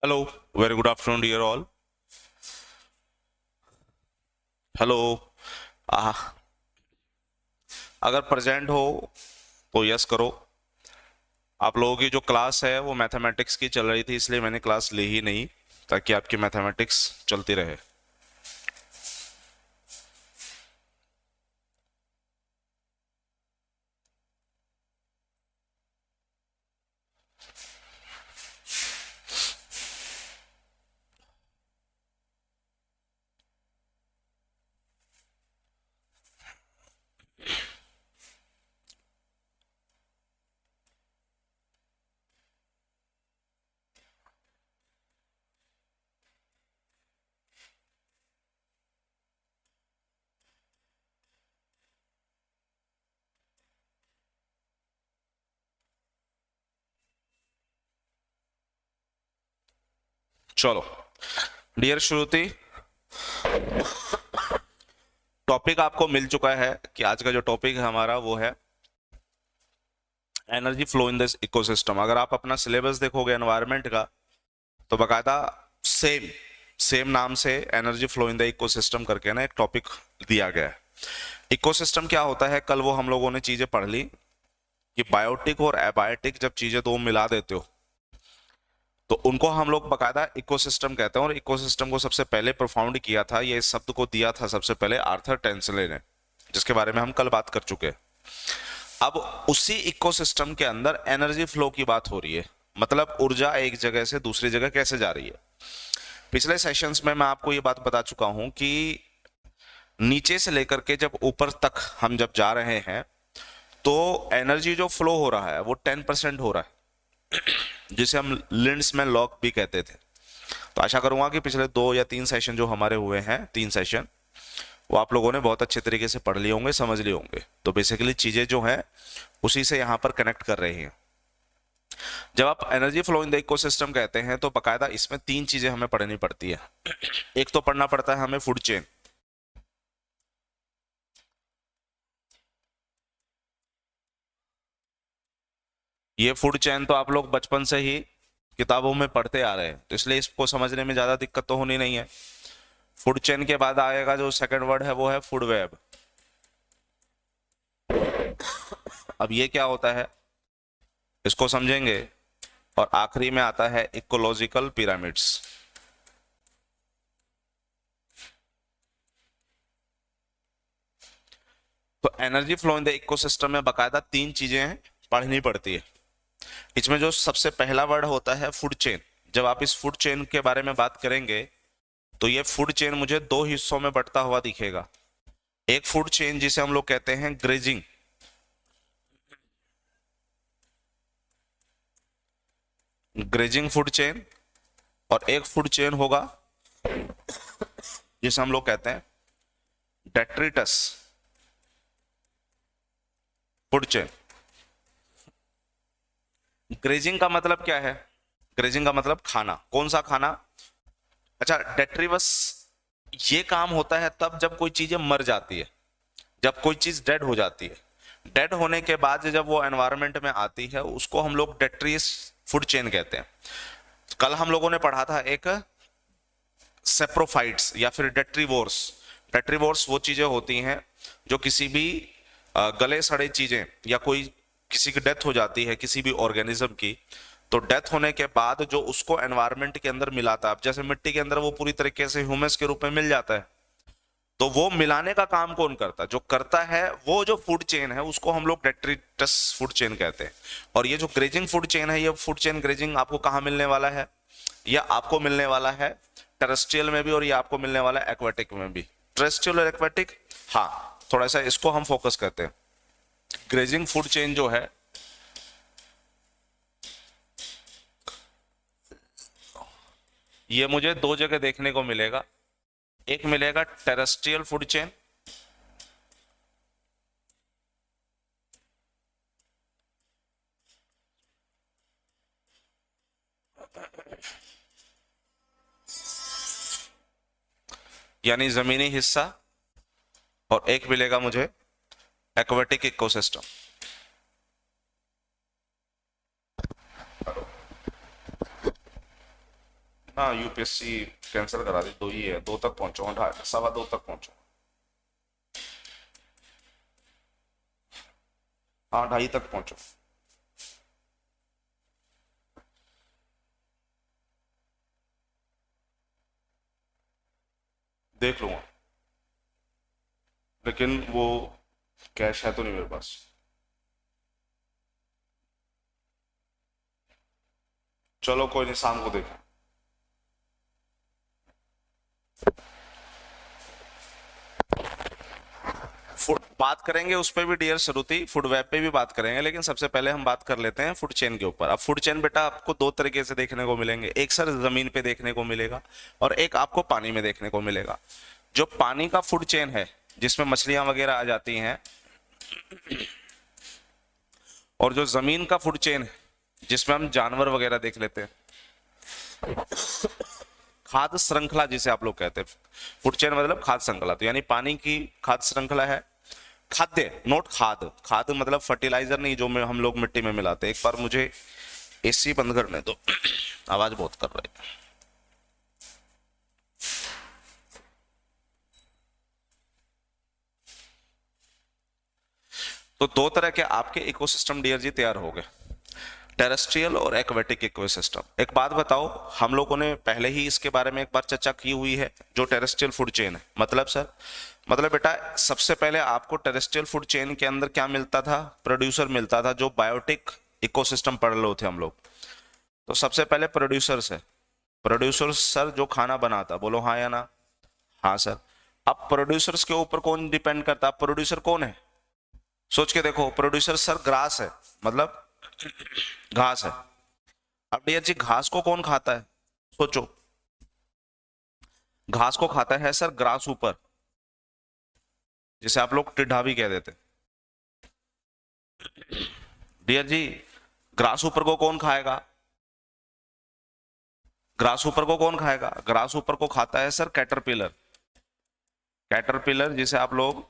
Hello, very good afternoon dear all. Hello. Ah, अगर present हो तो यस करो। आप लोगों की जो क्लास है वो मैथमेटिक्स की चल रही थी, इसलिए मैंने क्लास ली ही नहीं, ताकि आपकी मैथमेटिक्स चलती रहे। चलो डियर श्रुति, टॉपिक आपको मिल चुका है कि आज का जो टॉपिक है हमारा वो है energy flow in this ecosystem. अगर आप अपना सिलेबस देखोगे एनवायरनमेंट का, तो बकायदा सेम सेम नाम से energy flow in the ecosystem करके ना एक टॉपिक दिया गया है। इकोसिस्टम क्या होता है, कल वो हम लोगों ने चीजें पढ़ ली कि बायोटिक और एबायोटिक जब चीजें दो मिला देते हो तो उनको हम लोग बकायदा इकोसिस्टम कहते हैं। और इकोसिस्टम को सबसे पहले प्रोफाउंड किया था, ये इस शब्द को दिया था सबसे पहले आर्थर टेंसले ने, जिसके बारे में हम कल बात कर चुके हैं। अब उसी इकोसिस्टम के अंदर एनर्जी फ्लो की बात हो रही है, मतलब ऊर्जा एक जगह से दूसरी जगह कैसे जा रही है। पिछले सेशंस में मैं आपको ये बात बता चुका हूं कि नीचे से लेकर के जब ऊपर तक हम जब जा रहे हैं तो एनर्जी जो फ्लो हो रहा है वो 10% हो रहा है, जिसे हम लिंड्समैन लॉ भी कहते थे। तो आशा करूंगा कि पिछले 2 या 3 सेशन जो हमारे हुए हैं, 3 सेशन, वो आप लोगों ने बहुत अच्छे तरीके से पढ़ लिए होंगे, समझ लिए होंगे। तो बेसिकली चीजें जो हैं उसी से यहाँ पर कनेक्ट कर रही हैं। जब आप energy flow in the ecosystem कहते हैं तो बकायदा इसमें 3 चीजें हमें पढ़नी पड़ती है। एक तो पढ़ना पड़ता है हमें फूड चेन। ये फूड चेन तो आप लोग बचपन से ही किताबों में पढ़ते आ रहे हैं, तो इसलिए इसको समझने में ज्यादा दिक्कत तो होनी नहीं है। फूड चेन के बाद आएगा जो सेकंड वर्ड है वो है फूड वेब। अब ये क्या होता है इसको समझेंगे। और आखिरी में आता है इकोलॉजिकल पिरामिड्स। तो energy flow in the ecosystem में बकायदा 3 चीजें पढ़नी पड़ती है। इसमें जो सबसे पहला वर्ड होता है फूड चेन। जब आप इस फूड चेन के बारे में बात करेंगे तो ये फूड चेन मुझे 2 हिस्सों में बंटता हुआ दिखेगा। एक फूड चेन जिसे हम लोग कहते हैं ग्रेजिंग, ग्रेजिंग फूड चेन। और एक फूड चेन होगा जिसे हम लोग कहते हैं डेट्रिटस फूड चेन। ग्रेजिंग का मतलब क्या है? ग्रेजिंग का मतलब खाना। कौन सा खाना? अच्छा, डेट्रिवस ये काम होता है तब जब कोई चीजें मर जाती है, जब कोई चीज डेड हो जाती है। डेड होने के बाद जब वो एनवायरनमेंट में आती है उसको हम लोग डेट्रियस फूड चेन कहते हैं। कल हम लोगों ने पढ़ा था एक सेप्रोफाइट्स या फिर डेट्रीवोर्स। डेट्रीवोर्स वो चीजें होती हैं जो किसी भी गले सड़े चीजें या कोई किसी की डेथ हो जाती है किसी भी ऑर्गेनिज्म की, तो डेथ होने के बाद जो उसको एनवायरनमेंट के अंदर मिलाता है, अब जैसे मिट्टी के अंदर वो पूरी तरीके से ह्यूमस के रूप में मिल जाता है, तो वो मिलाने का काम कौन करता है? जो करता है वो जो फूड चेन है उसको हम लोग डेट्रिटस फूड चेन कहते हैं। और ये जो ग्रेजिंग फूड चेन है, ये फूड चेन ग्रेजिंग आपको कहाँ मिलने वाला है? या आपको मिलने वाला है टेरेस्ट्रियल में भी, और ये आपको मिलने वाला है एक्वाटिक में भी। टेरेस्ट्रियल और एक्वाटिक, हाँ, थोड़ा सा इसको हम फोकस करते हैं। ग्रेजिंग फूड चेन जो है ये मुझे 2 जगह देखने को मिलेगा। एक मिलेगा टेरेस्ट्रियल फूड चेन, यानी जमीनी हिस्सा, और एक मिलेगा मुझे एक्वाटिक इकोसिस्टम। हाँ यूपीएससी कैंसिल करा दी, 2 ही है, 2 तक पहुंचूंगा, 2:30 तक पहुंचूंगा। हाँ 2:30 तक पहुंचो। देख लूंगा, लेकिन वो कैश है तो नहीं मेरे पास। चलो कोई नहीं, शाम को देखें। फूड बात करेंगे उस पर भी डियर श्रुति, फूड वेब पे भी बात करेंगे, लेकिन सबसे पहले हम बात कर लेते हैं फूड चेन के ऊपर। अब फूड चेन बेटा आपको 2 तरीके से देखने को मिलेंगे, एक सर जमीन पे देखने को मिलेगा और एक आपको पानी में देखने को मिलेगा। जो पानी का फूड चेन है जिसमें मछलियां वगैरह आ जाती हैं, और जो जमीन का फूड चेन है जिसमें हम जानवर वगैरह देख लेते हैं, खाद्य श्रृंखला जिसे आप लोग कहते हैं, फूड चेन मतलब खाद्य श्रृंखला, तो यानी पानी की खाद्य श्रृंखला है। खाद्य नोट खाद, खाद मतलब फर्टिलाइजर नहीं जो में हम लोग मिट्टी में मिलाते हैं। एक बार मुझे एसी बंद करने दो, आवाज बहुत कर रही है। तो 2 तरह के आपके इकोसिस्टम डियर जी तैयार हो गए, टेरेस्ट्रियल और एक्वेटिक इकोसिस्टम। एक बात बताओ, हम लोगों ने पहले ही इसके बारे में एक बार चर्चा की हुई है, जो टेरेस्ट्रियल फूड चेन है। मतलब सर, मतलब बेटा सबसे पहले आपको टेरेस्ट्रियल फूड चेन के अंदर क्या मिलता था? प्रोड्यूसर मिलता था, जो बायोटिक इकोसिस्टम पढ़ लो थे हम लोग। तो सबसे पहले प्रोड्यूसर्स है, प्रोड्यूसर सर जो खाना बनाता, बोलो हाँ या ना? हाँ सर। अब प्रोड्यूसर्स के ऊपर कौन डिपेंड करता? प्रोड्यूसर कौन है? सोच के देखो, प्रोड्यूसर सर ग्रास है, मतलब घास है। अब डियर जी घास को कौन खाता है? सोचो, घास को खाता है सर ग्रास ऊपर, जिसे आप लोग टिड्ढा भी कह देते। डियर जी ग्रास ऊपर को कौन खाएगा? ग्रास ऊपर को कौन खाएगा? ग्रास ऊपर को खाता है सर कैटरपिलर। कैटरपिलर जिसे आप लोग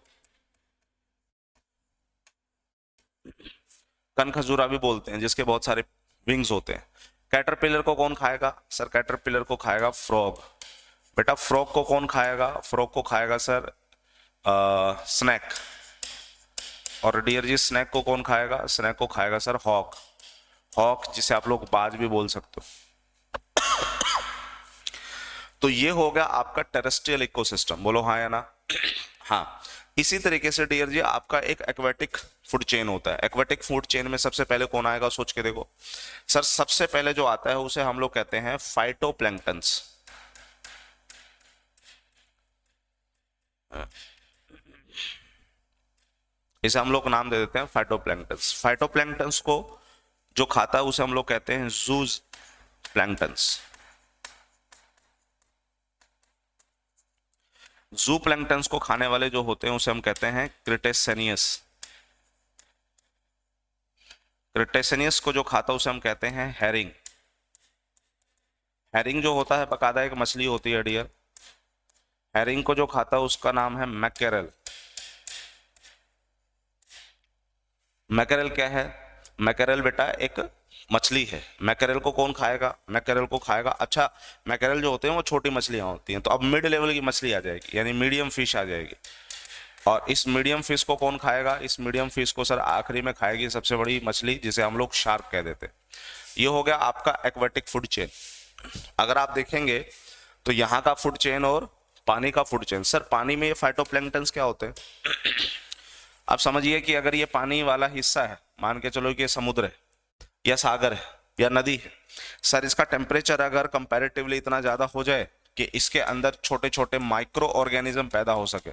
कनखजूरा भी बोलते हैं, जिसके बहुत सारे विंग्स होते हैं। कैटरपिलर को कौन खाएगा सर? कैटरपिलर को खाएगा फ्रॉग। बेटा फ्रॉग को कौन खाएगा? फ्रॉग को खाएगा सर स्नैक। और डियर जी स्नैक को कौन खाएगा? स्नैक को खाएगा सर हॉक। हॉक जिसे आप लोग बाज भी बोल सकते हो। तो ये हो गया आपका टेरेस्ट्रियल इकोसिस्टम, बोलो हाँ या ना? हाँ। इसी तरीके से डियर जी आपका एक एक्वेटिक फूड चेन होता है। एक्वेटिक फूड चेन में सबसे पहले कौन आएगा? सोच के देखो सर, सबसे पहले जो आता है उसे हम लोग कहते हैं फाइटोप्लैंक्टन्स। इसे हम लोग नाम दे देते हैं फाइटोप्लैंक्टन्स। फाइटोप्लैंक्टन्स को जो खाता है उसे हम लोग कहते हैं जूज प्लैंक्टन्स। जू प्लैंक्टन्स को खाने वाले जो होते हैं उसे हम कहते हैं क्रिटेसेनियस। क्रिटेसेनियस को जो खाता है उसे हम कहते हैं हैरिंग। हैरिंग जो होता है बकायदा एक मछली होती है डियर। हैरिंग को जो खाता है उसका नाम है मैकेरल। मैकेरल क्या है? मैकेरल बेटा एक मछली है। मैकेरल को कौन खाएगा? मैकेरल को खाएगा, अच्छा मैकेरल जो होते हैं वो छोटी मछलियां होती हैं, तो अब मिड लेवल की मछली आ जाएगी, यानी मीडियम फिश आ जाएगी। और इस मीडियम फिश को कौन खाएगा? इस मीडियम फिश को सर आखिरी में खाएगी सबसे बड़ी मछली, जिसे हम लोग शार्क कह देते हैं। ये हो गया आपका एक्वेटिक फूड चेन। अगर आप देखेंगे तो यहाँ का फूड चेन और पानी का फूड चेन। सर पानी में ये फाइटोप्लैंक्टन्स क्या होते हैं? आप समझिए कि अगर ये पानी वाला हिस्सा है, मान के चलो कि ये समुद्र है या सागर है या नदी है, सर इसका टेम्परेचर अगर कंपैरेटिवली इतना ज्यादा हो जाए कि इसके अंदर छोटे छोटे माइक्रो ऑर्गेनिज्म पैदा हो सके।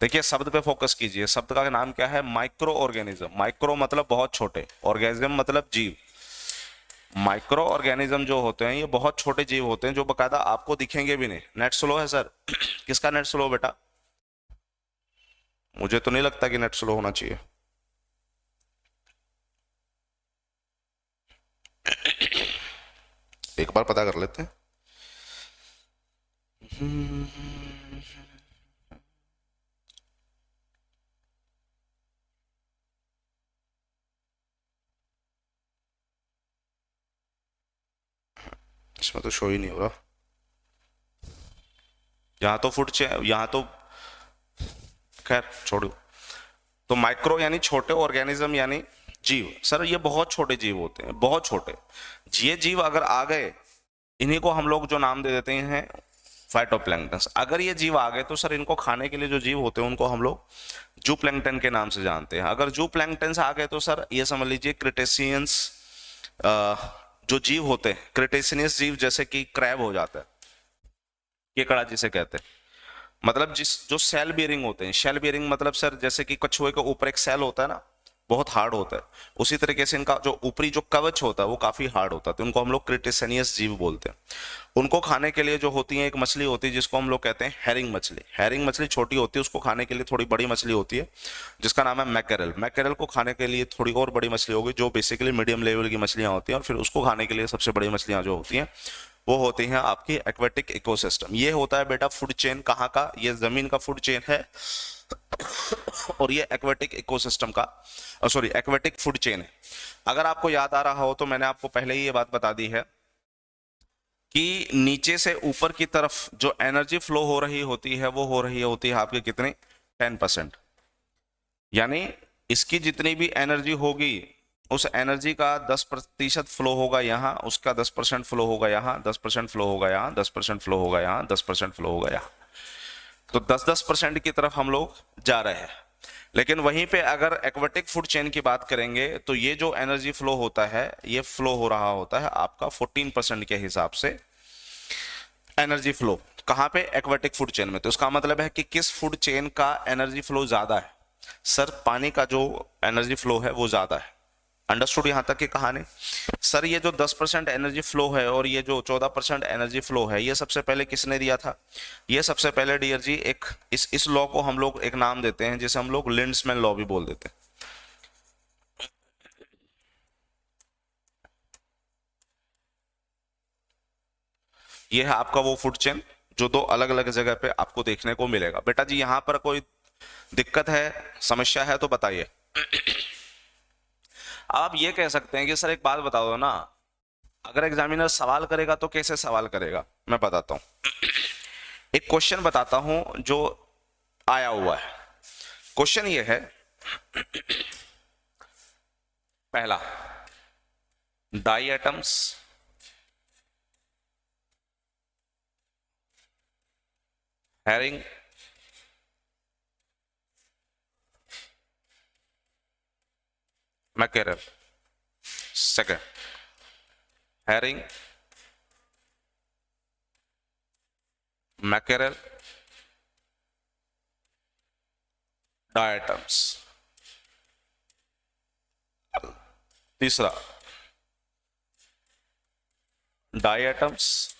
देखिए शब्द पे फोकस कीजिए, शब्द का नाम क्या है? Micro organism. माइक्रो मतलब बहुत छोटे, ऑर्गेनिज्म मतलब जीव। माइक्रो ऑर्गेनिज्म जो होते हैं ये बहुत छोटे जीव होते हैं, जो बकायदा आपको दिखेंगे भी नहीं। नेट स्लो है सर? किसका नेट स्लो बेटा? मुझे तो नहीं लगता कि नेट स्लो होना चाहिए। एक बार पता कर लेते हैं। इसमें तो शो ही नहीं हो रहा। यहाँ तो फूड चेन, यहाँ तो खैर छोड़ो। तो माइक्रो यानी छोटे ऑर्गेनिज्म यानी जीव। सर ये बहुत छोटे जीव होते हैं, बहुत छोटे। ये जीव अगर आ गए, इन्हीं को हम लोग जो नाम दे देते हैं फाइटोप्लैंक्टन। अगर ये जीव आ गए तो सर इनको खाने के लिए जो जीव होते हैं उनको हम लोग जू प्लैंक्टन के नाम से जानते हैं। अगर जू प्लैंक्टन आ गए तो सर ये समझ लीजिए क्रिटेशियंस जो जीव होते हैं, क्रिटेशियस जीव जैसे कि क्रैब हो जाता है, केकड़ा जिसे कहते हैं, मतलब जिस जो सेल बियरिंग होते हैं। शेल बियरिंग मतलब सर जैसे कि कछुए के ऊपर एक सेल होता है ना, बहुत हार्ड होता है, उसी तरीके से इनका जो ऊपरी जो कवच होता है वो काफी हार्ड होता है, तो उनको हम लोग क्रिटेशियस जीव बोलते हैं। उनको खाने के लिए जो होती है एक मछली होती है जिसको हम लोग कहते हैं हैरिंग मछली। हैरिंग मछली छोटी होती है, उसको खाने के लिए थोड़ी बड़ी मछली होती है जिसका नाम है मैकेरल। मैकेरल को खाने के लिए थोड़ी और बड़ी मछली होगी जो बेसिकली मीडियम लेवल की मछलियां होती हैं, और फिर उसको खाने के लिए सबसे बड़ी मछलियां जो होती हैं वो होती हैं आपकी एक्वेटिक इकोसिस्टम। ये होता है बेटा फूड चेन। कहाँ का? ये जमीन का फूड चेन है और ये एक्वेटिक इकोसिस्टम का, सॉरी एक्वेटिक फूड चेन है। अगर आपको याद आ रहा हो तो मैंने आपको पहले ही ये बात बता दी है कि नीचे से ऊपर की तरफ जो एनर्जी फ्लो हो रही होती है वो हो रही होती है आपकी कितनी? 10%। यानी इसकी जितनी भी एनर्जी होगी उस एनर्जी का 10% फ्लो होगा यहाँ, उसका 10% फ्लो होगा यहाँ, 10% फ्लो होगा यहाँ, 10% फ्लो होगा यहाँ, 10% फ्लो होगा यहाँ। तो 10-10% की तरफ हम लोग जा रहे हैं। लेकिन वहीं पे अगर एक्वेटिक फूड चेन की बात करेंगे तो ये जो एनर्जी फ्लो होता है ये फ्लो हो रहा होता है आपका 14% के हिसाब से एनर्जी फ्लो। कहाँ पे? एक्वेटिक फूड चेन में। तो इसका मतलब है कि किस फूड चेन का एनर्जी फ्लो ज्यादा है? सर पानी का जो एनर्जी फ्लो है वो ज्यादा है। अंडरस्टूड यहां तक की कहानी? सर ये जो 10% एनर्जी फ्लो है और ये जो 14% एनर्जी फ्लो है ये सबसे पहले किसने दिया था? ये सबसे पहले डियर जी एक इस लॉ को हम लोग एक नाम देते हैं जिसे हम लोग लिंड्समैन लॉ भी बोल देते हैं। ये है आपका वो फूड चेन जो दो अलग अलग जगह पे आपको देखने को मिलेगा। बेटा जी यहां पर कोई दिक्कत है, समस्या है तो बताइए। आप ये कह सकते हैं कि सर एक बात बता दो ना, अगर एग्जामिनर सवाल करेगा तो कैसे सवाल करेगा? मैं बताता हूं। एक क्वेश्चन बताता हूं जो आया हुआ है। क्वेश्चन ये है, पहला, diatoms herring mackerel. Second, herring mackerel diatoms. तीसरा, diatoms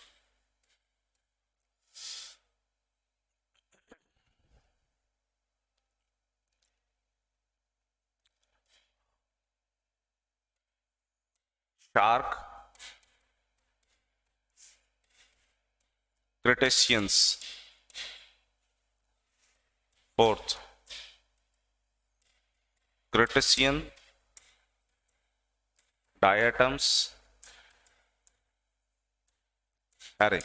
shark crustaceans. Fourth, crustacean diatoms herring.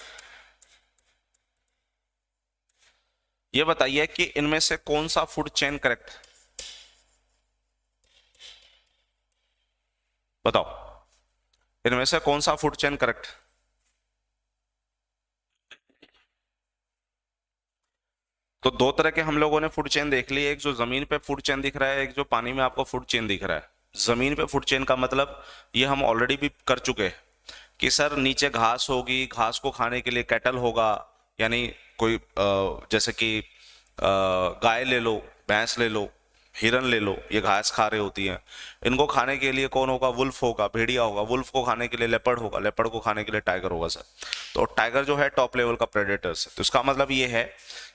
ये बताइए कि इनमें से कौन सा फूड चेन करेक्ट है? बताओ, इनमें से कौन सा फूड चेन करेक्ट? तो दो तरह के हम लोगों ने फूड चेन देख ली, एक जो जमीन पे फूड चेन दिख रहा है, एक जो पानी में आपको फूड चेन दिख रहा है। जमीन पे फूड चेन का मतलब ये हम ऑलरेडी भी कर चुके हैं कि सर नीचे घास होगी, घास को खाने के लिए कैटल होगा, यानी कोई जैसे कि गाय ले लो, भैंस ले लो, हिरन ले लो, ये घास खा रही होती हैं। इनको खाने के लिए कौन होगा? वुल्फ होगा, भेड़िया होगा। वुल्फ को खाने के लिए लेपर्ड होगा, लेपर्ड को खाने के लिए टाइगर होगा सर। तो टाइगर जो है टॉप लेवल का प्रेडेटर्स है। तो इसका मतलब ये है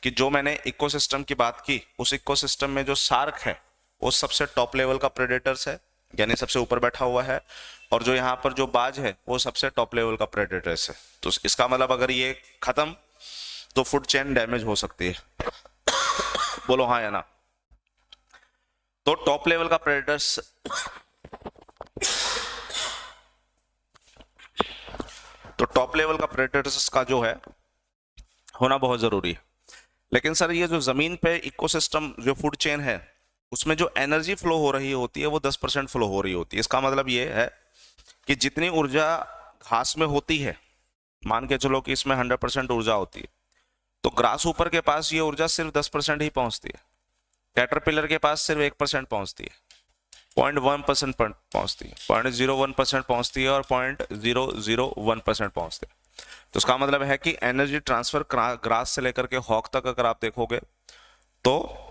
कि जो मैंने इकोसिस्टम की बात की, उस इकोसिस्टम में जो शार्क है वो सबसे टॉप लेवल का प्रेडेटर्स है, यानी सबसे ऊपर बैठा हुआ है। और जो यहाँ पर जो बाज है वो सबसे टॉप लेवल का प्रेडेटर्स है। तो इसका मतलब अगर ये खत्म तो फूड चेन डैमेज हो सकती है। बोलो हाँ या ना? तो टॉप लेवल का प्रेडेटर्स, तो टॉप लेवल का प्रेडेटर्स का जो है होना बहुत जरूरी है। लेकिन सर ये जो जमीन पे इकोसिस्टम जो फूड चेन है उसमें जो एनर्जी फ्लो हो रही होती है वो 10% फ्लो हो रही होती है। इसका मतलब ये है कि जितनी ऊर्जा घास में होती है, मान के चलो कि इसमें 100% ऊर्जा होती है, तो ग्रास ऊपर के पास ये ऊर्जा सिर्फ 10% ही पहुंचती है, कैटरपिलर के पास सिर्फ 1% पहुंचती है, 0.1% पहुंचती है, 0.01% पहुंचती है और 0.001% पहुंचती है। तो उसका मतलब है कि एनर्जी ट्रांसफर ग्रास से लेकर के हॉक तक अगर आप देखोगे तो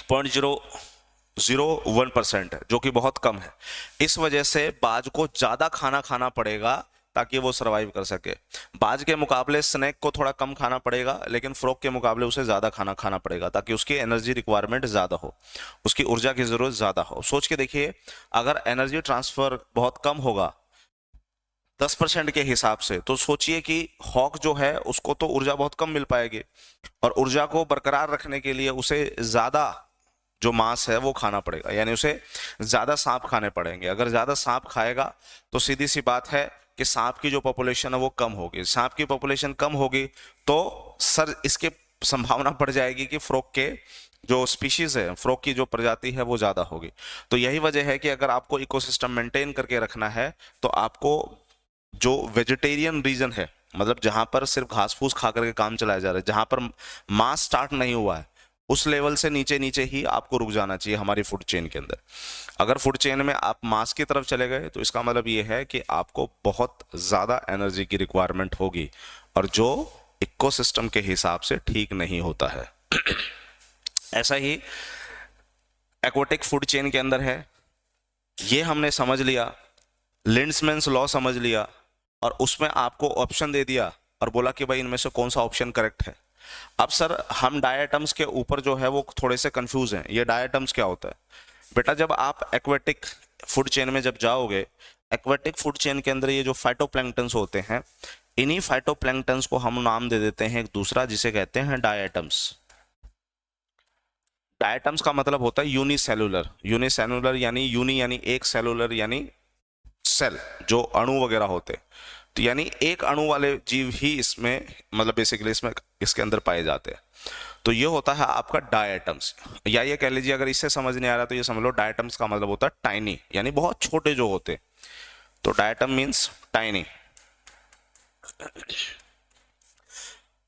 0.001% है, जो कि बहुत कम है। इस वजह से बाज को ज्यादा खाना खाना पड़ेगा ताकि वो सरवाइव कर सके। बाज के मुकाबले स्नेक को थोड़ा कम खाना पड़ेगा, लेकिन फ्रॉग के मुकाबले उसे ज्यादा खाना खाना पड़ेगा ताकि उसकी एनर्जी रिक्वायरमेंट ज्यादा हो, उसकी ऊर्जा की जरूरत ज्यादा हो। सोच के देखिए, अगर एनर्जी ट्रांसफर बहुत कम होगा 10% के हिसाब से, तो सोचिए कि हॉक जो है उसको तो ऊर्जा बहुत कम मिल पाएगी, और ऊर्जा को बरकरार रखने के लिए उसे ज्यादा जो मांस है वो खाना पड़ेगा, यानी उसे ज्यादा सांप खाने पड़ेंगे। अगर ज्यादा सांप खाएगा तो सीधी सी बात है कि सांप की जो पॉपुलेशन है वो कम होगी। सांप की पॉपुलेशन कम होगी तो सर इसके संभावना बढ़ जाएगी कि फ्रॉग के जो स्पीशीज है, फ्रॉग की जो प्रजाति है वो ज्यादा होगी। तो यही वजह है कि अगर आपको इकोसिस्टम मेंटेन करके रखना है तो आपको जो वेजिटेरियन रीजन है, मतलब जहां पर सिर्फ घास फूस खा करके काम चलाया जा रहा है, जहां पर मास स्टार्ट नहीं हुआ है, उस लेवल से नीचे नीचे ही आपको रुक जाना चाहिए हमारी फूड चेन के अंदर। अगर फूड चेन में आप मास की तरफ चले गए तो इसका मतलब ये है कि आपको बहुत ज्यादा एनर्जी की रिक्वायरमेंट होगी, और जो इकोसिस्टम के हिसाब से ठीक नहीं होता है। ऐसा ही एक्वाटिक फूड चेन के अंदर है। ये हमने समझ लिया, लिंड्समैन्स लॉ समझ लिया, और उसमें आपको ऑप्शन दे दिया और बोला कि भाई इनमें से कौन सा ऑप्शन करेक्ट है। अब सर हम डायटम्स के ऊपर जो है वो थोड़े से कंफ्यूज हैं। ये डायटम्स क्या होता है बेटा? जब आप एक्वेटिक फूड चेन में जब जाओगे, एक्वेटिक फूड चेन के अंदर ये जो फाइटोप्लैंक्टन्स होते हैं, इन्हीं फाइटोप्लैंक्टन्स को हम नाम दे देते हैं एक दूसरा, जिसे कहते हैं डायटम्स। डायटम्स का मतलब होता है यूनिसेलुलर। यूनिसेलुलर यानी यूनि यानी एक, सेलुलर यानी सेल, जो अणु वगैरह होते हैं। तो यानी एक अणु वाले जीव ही इसमें, मतलब बेसिकली इसमें इसके अंदर पाए जाते हैं। तो ये होता है आपका डायटम्स, या ये कह लीजिए अगर इससे समझ नहीं आ रहा तो ये समझ लो डायटम्स का मतलब होता है टाइनी, यानी बहुत छोटे जो होते हैं। तो डायटम मीन्स टाइनी।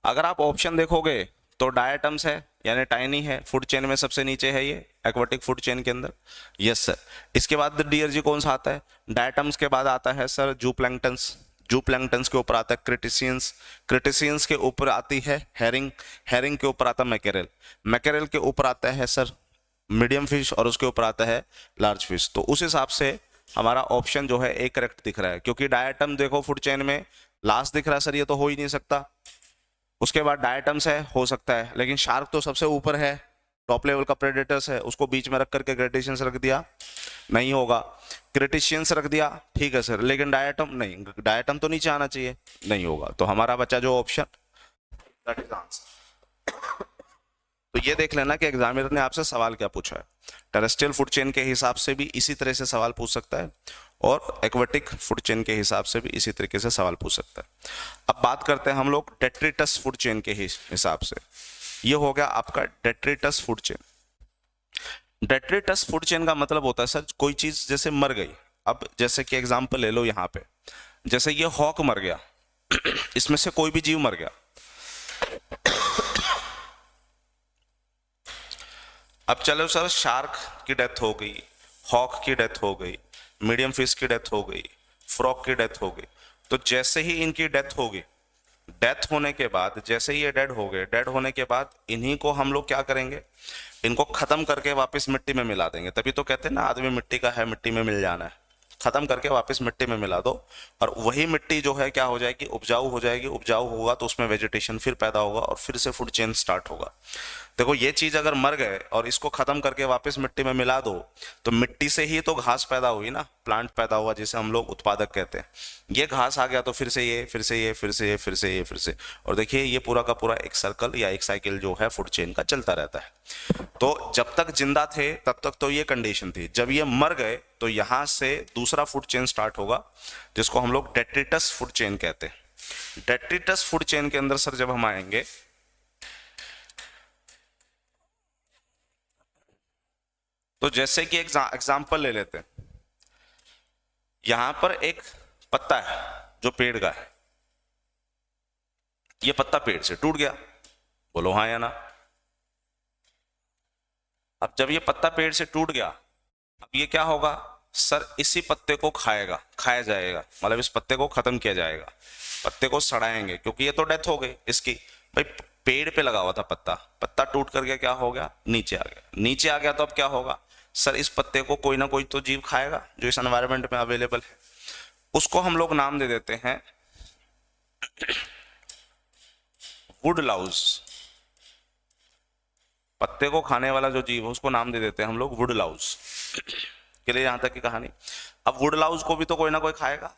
अगर आप ऑप्शन देखोगे तो डायटम्स है यानी टाइनी है, फूड चेन में सबसे नीचे है ये एक्वाटिक फूड चेन के अंदर। Yes sir. इसके बाद डियर जी कौन सा आता है? डायटम्स के बाद आता है सर जूप्लैंक्टन्स। जूप्लैंक्टन्स के ऊपर आता है क्रिटेशियंस। क्रिटेशियंस के ऊपर आती है हेरिंग। हेरिंग के ऊपर आता है मैकेरेल। मैकेरेल के ऊपर आता है सर मीडियम फिश, और उसके ऊपर आता है लार्ज फिश। तो उस हिसाब से हमारा ऑप्शन जो है एक करेक्ट दिख रहा है, क्योंकि डायटम देखो फूड चेन में लास्ट दिख रहा है सर, ये तो हो ही नहीं सकता। उसके बाद डायटम्स है, हो सकता है, लेकिन शार्क तो सबसे ऊपर है, टॉप लेवल का प्रेडेटर्स है, उसको बीच में रख करके क्रेटेशियंस रख दिया, नहीं होगा। क्रेटेशियंस रख दिया, ठीक है सर, लेकिन डायटम नहीं, डायटम तो नीचे आना चाहिए, नहीं होगा। तो हमारा बच्चा जो ऑप्शन, दैट इज आंसर। तो ये देख लेना कि एग्जामिनर ने आपसे सवाल क्या पूछा है। टेरेस्ट्रियल फूड चेन के हिसाब से भी इसी तरह से सवाल पूछ सकता है, और एक्वेटिक फूड चेन के हिसाब से भी इसी तरीके से सवाल पूछ सकता है। अब बात करते हैं हम लोग डेट्रिटस फूड चेन के हिसाब से। ये हो गया आपका detritus food chain. Detritus food chain का मतलब होता है सर कोई चीज जैसे मर गई। अब जैसे कि एग्जांपल ले लो यहाँ पे, जैसे ये हॉक मर गया, इसमें से कोई भी जीव मर गया। अब चलो सर शार्क की डेथ हो गई, हॉक की डेथ हो गई, मीडियम फिश की डेथ हो गई, फ्रॉग की डेथ हो गई। तो जैसे ही इनकी डेथ होगी, डेथ होने के बाद जैसे ही ये डेड हो गए, डेड होने के बाद इन्हीं को हम लोग क्या करेंगे, इनको खत्म करके वापस मिट्टी में मिला देंगे। तभी तो कहते हैं ना आदमी मिट्टी का है, मिट्टी में मिल जाना है। खत्म करके वापस मिट्टी में मिला दो, और वही मिट्टी जो है क्या हो जाएगी, उपजाऊ हो जाएगी। उपजाऊ होगा तो उसमें वेजिटेशन फिर पैदा होगा और फिर से फूड चेन स्टार्ट होगा। देखो ये चीज अगर मर गए और इसको खत्म करके वापस मिट्टी में मिला दो, तो मिट्टी से ही तो घास पैदा हुई ना, प्लांट पैदा हुआ, जिसे हम लोग उत्पादक कहते हैं। ये घास आ गया तो फिर से ये, फिर से ये, फिर से ये, फिर से ये, फिर से, और देखिए ये पूरा का पूरा एक सर्कल या एक साइकिल जो है फूड चेन का चलता रहता है। तो जब तक जिंदा थे तब तक तो ये कंडीशन थी, जब ये मर गए तो यहां से दूसरा फूड चेन स्टार्ट होगा, जिसको हम लोग डेट्रिटस फूड चेन कहते हैं। डेट्रिटस फूड चेन के अंदर सर जब हम आएंगे तो जैसे कि एग्जाम्पल ले लेते हैं, यहां पर एक पत्ता है जो पेड़ का है, ये पत्ता पेड़ से टूट गया, बोलो हाँ या ना। अब जब ये पत्ता पेड़ से टूट गया, अब ये क्या होगा सर, इसी पत्ते को खाएगा, खाया जाएगा, मतलब इस पत्ते को खत्म किया जाएगा, पत्ते को सड़ाएंगे, क्योंकि ये तो डेथ हो गई इसकी। भाई पेड़ पे लगा हुआ था पत्ता, पत्ता टूट करके क्या हो गया, नीचे आ गया, नीचे आ गया तो अब क्या होगा सर, इस पत्ते को कोई ना कोई तो जीव खाएगा जो इस एनवायरनमेंट में अवेलेबल है, उसको हम लोग नाम दे देते हैं वुड लाउज। पत्ते को खाने वाला जो जीव है उसको नाम दे देते हैं हम लोग वुड लाउज। के लिए यहां तक की कहानी। अब वुड लाउज को भी तो कोई ना कोई खाएगा,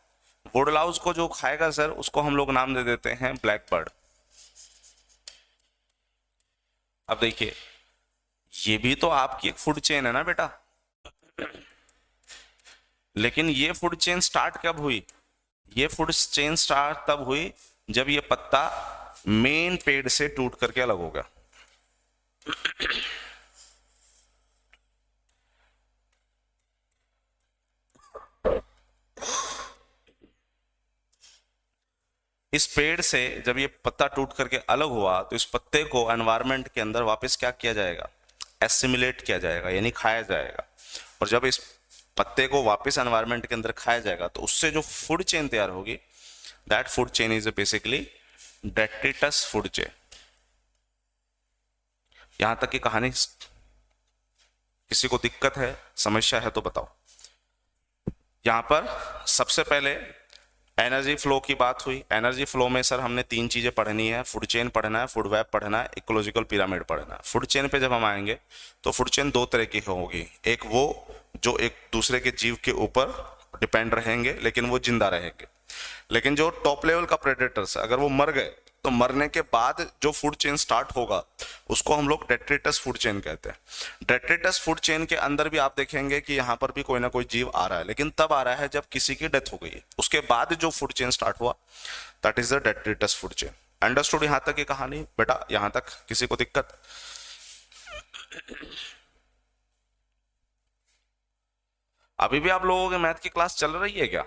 वुड लाउज को जो खाएगा सर उसको हम लोग नाम दे देते हैं ब्लैक बर्ड। अब देखिए ये भी तो आपकी एक फूड चेन है ना बेटा, लेकिन ये फूड चेन स्टार्ट कब हुई, ये फूड चेन स्टार्ट तब हुई जब ये पत्ता मेन पेड़ से टूट करके अलग हो गया। इस पेड़ से जब ये पत्ता टूट करके अलग हुआ तो इस पत्ते को एनवायरनमेंट के अंदर वापस क्या किया जाएगा, एसिमिलेट किया जाएगा, यानी खाया जाएगा। और जब इस पत्ते को वापस एनवायरनमेंट के अंदर खाया जाएगा तो उससे जो फूड चेन तैयार होगी, that food chain is basically detritus food chain. यहां तक की कहानी, किसी को दिक्कत है, समस्या है तो बताओ। यहां पर सबसे पहले एनर्जी फ्लो की बात हुई। एनर्जी फ्लो में सर हमने तीन चीजें पढ़नी है, फूड चेन पढ़ना है, फूड वेब पढ़ना है, इकोलॉजिकल पिरामिड पढ़ना है। फूड चेन पे जब हम आएंगे तो फूड चेन दो तरह की होगी, एक वो जो एक दूसरे के जीव के ऊपर डिपेंड रहेंगे लेकिन वो जिंदा रहेंगे, लेकिन जो टॉप लेवल का प्रेडेटर्स अगर वो मर गए तो मरने के बाद जो फूड चेन स्टार्ट होगा उसको हम लोग डेट्रिटस फूड चेन कहते हैं। डेट्रिटस फूड चेन के अंदर भी आप देखेंगे कि यहां पर भी कोई ना कोई जीव आ रहा है, लेकिन तब आ रहा है जब किसी की डेथ हो गई है, उसके बाद जो फूड चेन स्टार्ट हुआ that is the detritus food chain. Understood यहां तक की कहानी बेटा, यहां तक किसी को दिक्कत? अभी भी आप लोगों के मैथ की क्लास चल रही है क्या?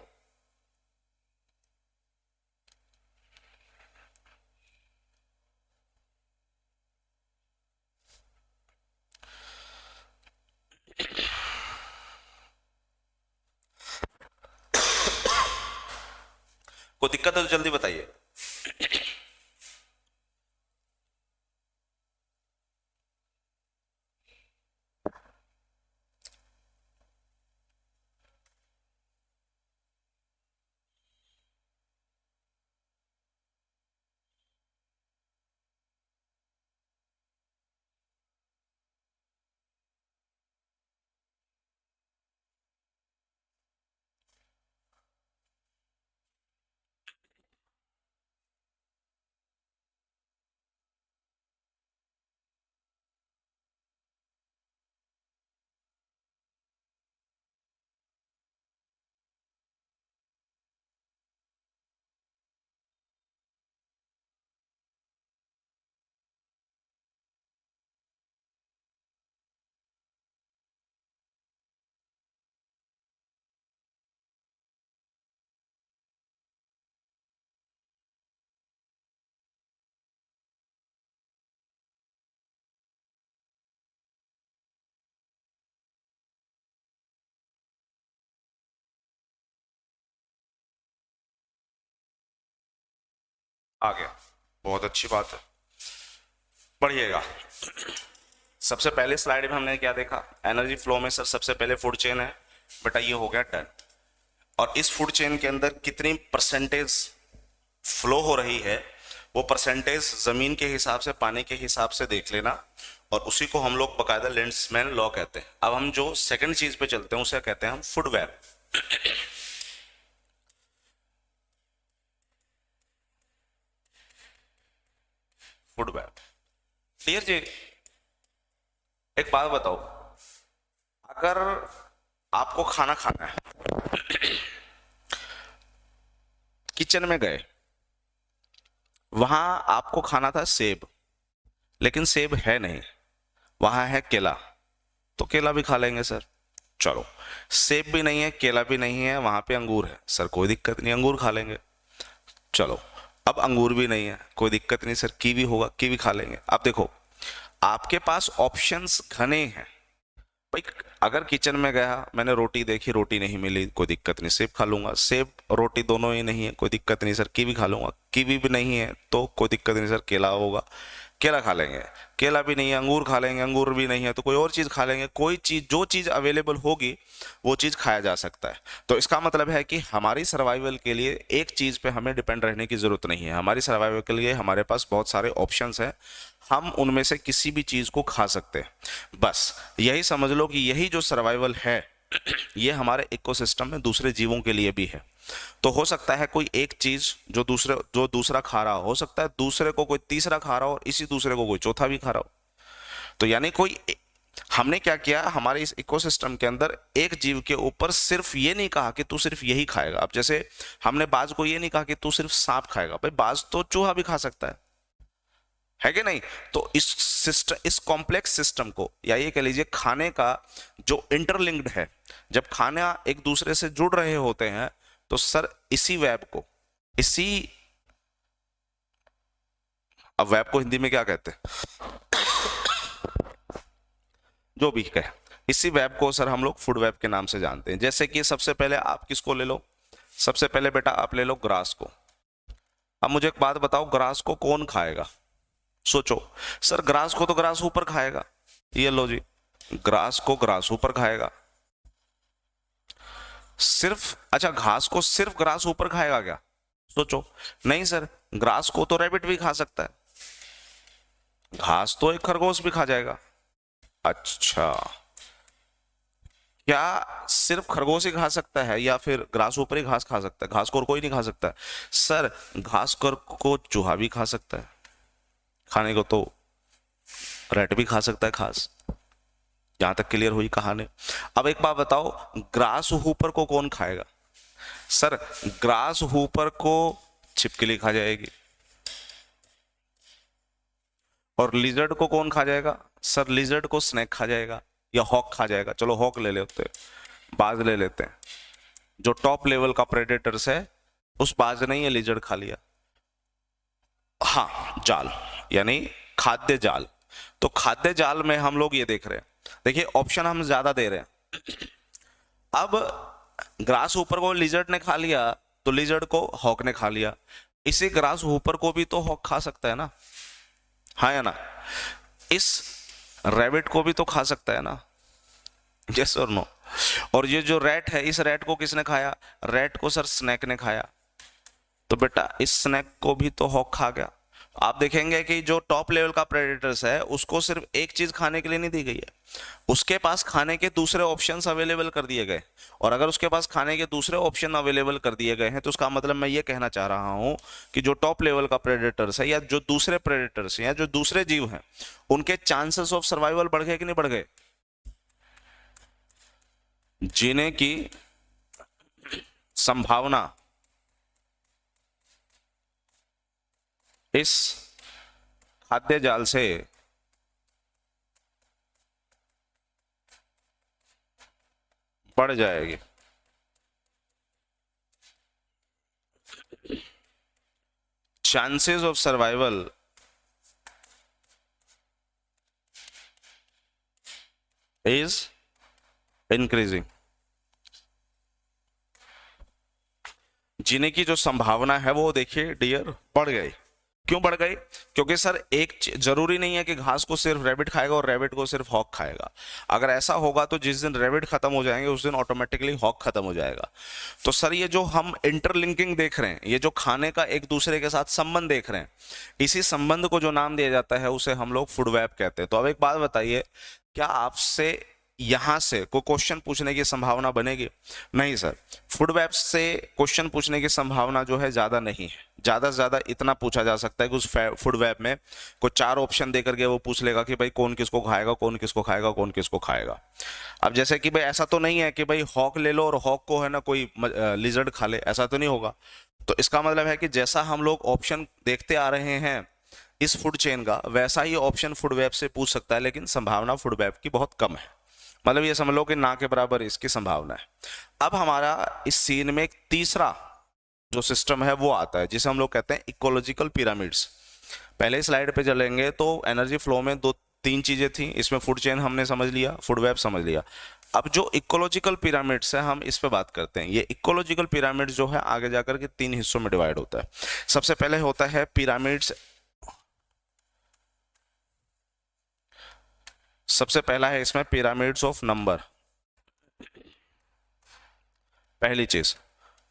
कोई दिक्कत है तो जल्दी बताइए। आ गया, बहुत अच्छी बात है, पढ़िएगा। सबसे पहले स्लाइड में हमने क्या देखा, एनर्जी फ्लो में सर सबसे पहले फूड चेन है बेटा, ये हो गया डन। और इस फूड चेन के अंदर कितनी परसेंटेज फ्लो हो रही है वो परसेंटेज जमीन के हिसाब से, पानी के हिसाब से देख लेना, और उसी को हम लोग बकायदा लेंड्समैन लॉ कहते हैं। अब हम जो सेकंड चीज पे चलते हैं उसे कहते हैं हम food web. Food web clear जी? एक बात बताओ, अगर आपको खाना खाना है, किचन में गए, वहां आपको खाना था सेब, लेकिन सेब है नहीं, वहां है केला, तो केला भी खा लेंगे सर। चलो, सेब भी नहीं है, केला भी नहीं है, वहां पे अंगूर है सर, कोई दिक्कत नहीं, अंगूर खा लेंगे। चलो, अब अंगूर भी नहीं है, कोई दिक्कत नहीं सर, कीवी होगा, कीवी खा लेंगे। अब देखो, आपके पास ऑप्शंस घने हैं भाई। अगर किचन में गया, मैंने रोटी देखी, रोटी नहीं मिली, कोई दिक्कत नहीं, सेब खा लूंगा, सेब रोटी दोनों ही नहीं है, कोई दिक्कत नहीं सर, कीवी खा लूंगा, कीवी भी नहीं है तो कोई दिक्कत नहीं सर, केला होगा, केला खा लेंगे, केला भी नहीं है, अंगूर खा लेंगे, अंगूर भी नहीं है तो कोई और चीज खा लेंगे, कोई चीज, जो चीज अवेलेबल होगी वो चीज खाया जा सकता है। तो इसका मतलब है कि हमारी सर्वाइवल के लिए एक चीज पे हमें डिपेंड रहने की जरूरत नहीं है, हमारी सर्वाइवल के लिए हमारे पास बहुत सारे ऑप्शंस हैं, हम उनमें से किसी भी चीज को खा सकते हैं। बस यही समझ लो कि यही जो सर्वाइवल है ये हमारे इकोसिस्टम में दूसरे जीवों के लिए भी है। तो हो सकता है कोई एक चीज जो दूसरा खा रहा हो सकता है दूसरे को कोई तीसरा खा रहा हो, और इसी दूसरे को कोई चौथा भी खा रहा हो। तो यानी हमने क्या किया, हमारे इस इकोसिस्टम के अंदर एक जीव के ऊपर सिर्फ ये नहीं कहा कि तू सिर्फ यही खाएगा। अब जैसे हमने बाज को ये नहीं कहा कि तू सिर्फ सांप खाएगा, भाई बाज तो चूहा भी खा सकता है कि नहीं। तो इस सिस्टम, इस कॉम्प्लेक्स सिस्टम को, या ये कह लीजिए खाने का जो इंटरलिंक्ड है, जब खाना एक दूसरे से जुड़ रहे होते हैं तो सर इसी वेब को, अब वेब को हिंदी में क्या कहते हैं, जो भी कहे, इसी वेब को सर हम लोग फूड वेब के नाम से जानते हैं। जैसे कि सबसे पहले आप किसको ले लो, सबसे पहले बेटा आप ले लो ग्रास को। अब मुझे एक बात बताओ, ग्रास को कौन खाएगा? सोचो सर, ग्रास को तो ग्रास ऊपर खाएगा, ये लो जी, ग्रास को ग्रास ऊपर खाएगा सिर्फ। अच्छा, घास को सिर्फ ग्रास ऊपर खाएगा क्या? सोचो, नहीं सर, ग्रास को तो रैबिट भी खा सकता है, घास तो एक खरगोश भी खा जाएगा। अच्छा, क्या सिर्फ खरगोश ही खा सकता है या फिर ग्रास ऊपर ही घास खा सकता है? घास को और कोई नहीं खा सकता सर, घास को चूहा भी खा सकता है, खाने को तो रैट भी खा सकता है घास। यहां तक क्लियर हुई कहानी। अब एक बात बताओ, ग्रास हूपर को कौन खाएगा? सर, ग्रास हूपर को छिपकली खा जाएगी। और लिजर्ड को कौन खा जाएगा? सर, लिजर्ड को स्नेक खा जाएगा या हॉक खा जाएगा। चलो हॉक ले लेते हैं, बाज ले लेते हैं, जो टॉप लेवल का प्रेडेटर्स है, उस बाज ने ये लिजर्ड खा लिया। हाँ, जाल यानी खाद्य जाल। तो खाद्य जाल में हम लोग ये देख रहे हैं, देखिए ऑप्शन हम ज्यादा दे रहे हैं। अब ग्रास ऊपर को लिजर्ड ने खा लिया तो लिजर्ड को हॉक ने खा लिया, इसी ग्रास ऊपर को भी तो हॉक खा सकता है ना, हाँ या ना? इस रैबिट को भी तो खा सकता है ना, यस और नो? और ये जो रैट है, इस रैट को किसने खाया? रैट को सर स्नैक ने खाया, तो बेटा इस स्नैक को भी तो हॉक खा गया। आप देखेंगे कि जो टॉप लेवल का प्रेडेटर्स है उसको सिर्फ एक चीज खाने के लिए नहीं दी गई है, उसके पास खाने के दूसरे ऑप्शंस अवेलेबल कर दिए गए। और अगर उसके पास खाने के दूसरे ऑप्शन अवेलेबल कर दिए गए हैं तो उसका मतलब मैं ये कहना चाह रहा हूं कि जो टॉप लेवल का प्रेडेटर्स है या जो दूसरे प्रेडेटर्स हैं या जो दूसरे जीव हैं, उनके चांसेस ऑफ सर्वाइवल बढ़ गए कि नहीं बढ़ गए? जीने की संभावना इस खाद्य जाल से बढ़ जाएगी। Chances of survival is increasing. जीने की जो संभावना है वो देखिए डियर बढ़ गई। क्यों बढ़ गई? क्योंकि सर जरूरी नहीं है कि घास को सिर्फ रैबिट खाएगा और रैबिट को सिर्फ हॉक खाएगा। अगर ऐसा होगा तो जिस दिन रैबिट खत्म हो जाएंगे उस दिन ऑटोमेटिकली हॉक खत्म हो जाएगा। तो सर ये जो हम इंटरलिंकिंग देख रहे हैं, ये जो खाने का एक दूसरे के साथ संबंध देख रहे हैं, इसी संबंध को जो नाम दिया जाता है उसे हम लोग फूड वेब कहते हैं। तो अब एक बात बताइए, क्या आपसे यहां से कोई क्वेश्चन पूछने की संभावना बनेगी? नहीं सर, फूड वेब से क्वेश्चन पूछने की संभावना जो है ज्यादा नहीं है। ज्यादा से ज्यादा इतना पूछा जा सकता है कि उस फूड वेब में कोई 4 ऑप्शन दे करके वो पूछ लेगा कि भाई कौन किसको खाएगा, कौन किसको खाएगा, कौन किसको खाएगा। अब जैसे कि भाई ऐसा तो नहीं है कि भाई हॉक ले लो और हॉक को है ना कोई लिजर्ड खा ले, ऐसा तो नहीं होगा। तो इसका मतलब है कि जैसा हम लोग ऑप्शन देखते आ रहे हैं इस फूड चेन का, वैसा ही ऑप्शन फूड वेब से पूछ सकता है, लेकिन संभावना फूड वेब की बहुत कम है। मतलब ये समझ लो कि ना के बराबर इसकी संभावना है। अब हमारा इस सीन में एक तीसरा जो सिस्टम है वो आता है जिसे हम लोग कहते हैं इकोलॉजिकल पिरामिड्स। पहले स्लाइड पे चलेंगे तो एनर्जी फ्लो में दो तीन चीजें थी, इसमें फूड चेन हमने समझ लिया, फूड वेब समझ लिया। अब जो इकोलॉजिकल पिरामिड्स है हम इस पे बात करते हैं। ये इकोलॉजिकल पिरामिड जो है आगे जाकर के तीन हिस्सों में डिवाइड होता है। सबसे पहले होता है पिरामिड्स, सबसे पहला है इसमें पिरामिड्स ऑफ नंबर, पहली चीज।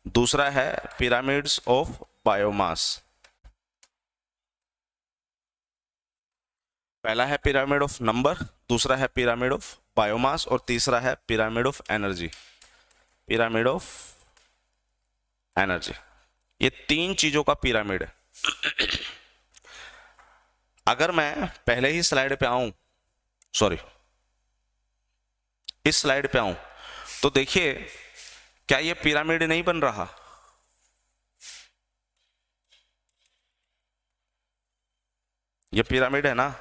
दूसरा है पिरामिड्स ऑफ बायोमास, पहला है पिरामिड ऑफ नंबर, दूसरा है पिरामिड ऑफ बायोमास और तीसरा है pyramid of energy, pyramid of energy. ये तीन चीजों का पिरामिड है। अगर मैं पहले ही स्लाइड पे आऊं, सॉरी इस स्लाइड पे आऊं, तो देखिए क्या ये पिरामिड नहीं बन रहा? ये पिरामिड है ना।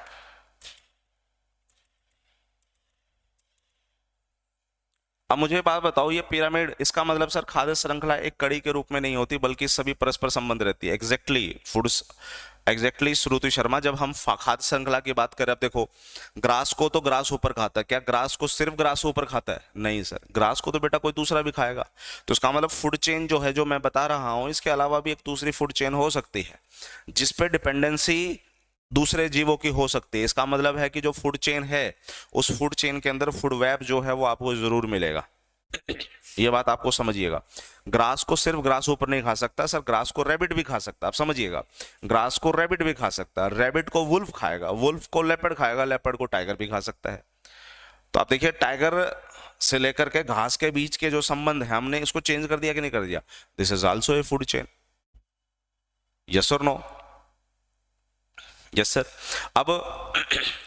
अब मुझे बात बताओ, ये पिरामिड, इसका मतलब सर खाद्य श्रृंखला एक कड़ी के रूप में नहीं होती बल्कि सभी परस्पर संबंध रहती है। एग्जैक्टली फूड्स, एग्जैक्टली श्रुति शर्मा, जब हम खाद्य श्रृंखला की बात करें, अब देखो ग्रास को तो ग्रास ऊपर खाता है, क्या ग्रास को सिर्फ ग्रास ऊपर खाता है? नहीं सर, ग्रास को तो बेटा कोई दूसरा भी खाएगा। तो इसका मतलब फूड चेन जो है, जो मैं बता रहा हूं, इसके अलावा भी एक दूसरी फूड चेन हो सकती है जिसपे डिपेंडेंसी दूसरे जीवों की हो सकती है। इसका मतलब है कि जो फूड चेन है, उस फूड चेन के अंदर फूड वेब जो है वो आपको जरूर मिलेगा। ये बात आपको समझिएगा। ग्रास को सिर्फ ग्रास ऊपर नहीं खा सकता सर, ग्रास को रैबिट भी खा सकता है। आप समझिएगा, ग्रास को रैबिट भी खा सकता है, रैबिट को वुल्फ खाएगा, वुल्फ को लेपर्ड खाएगा, लेपर्ड को टाइगर भी खा सकता है। तो आप देखिए टाइगर से लेकर के घास के बीच के जो संबंध है, हमने इसको चेंज कर दिया कि नहीं कर दिया? This is also a food chain, yes और नो? Yes sir. अब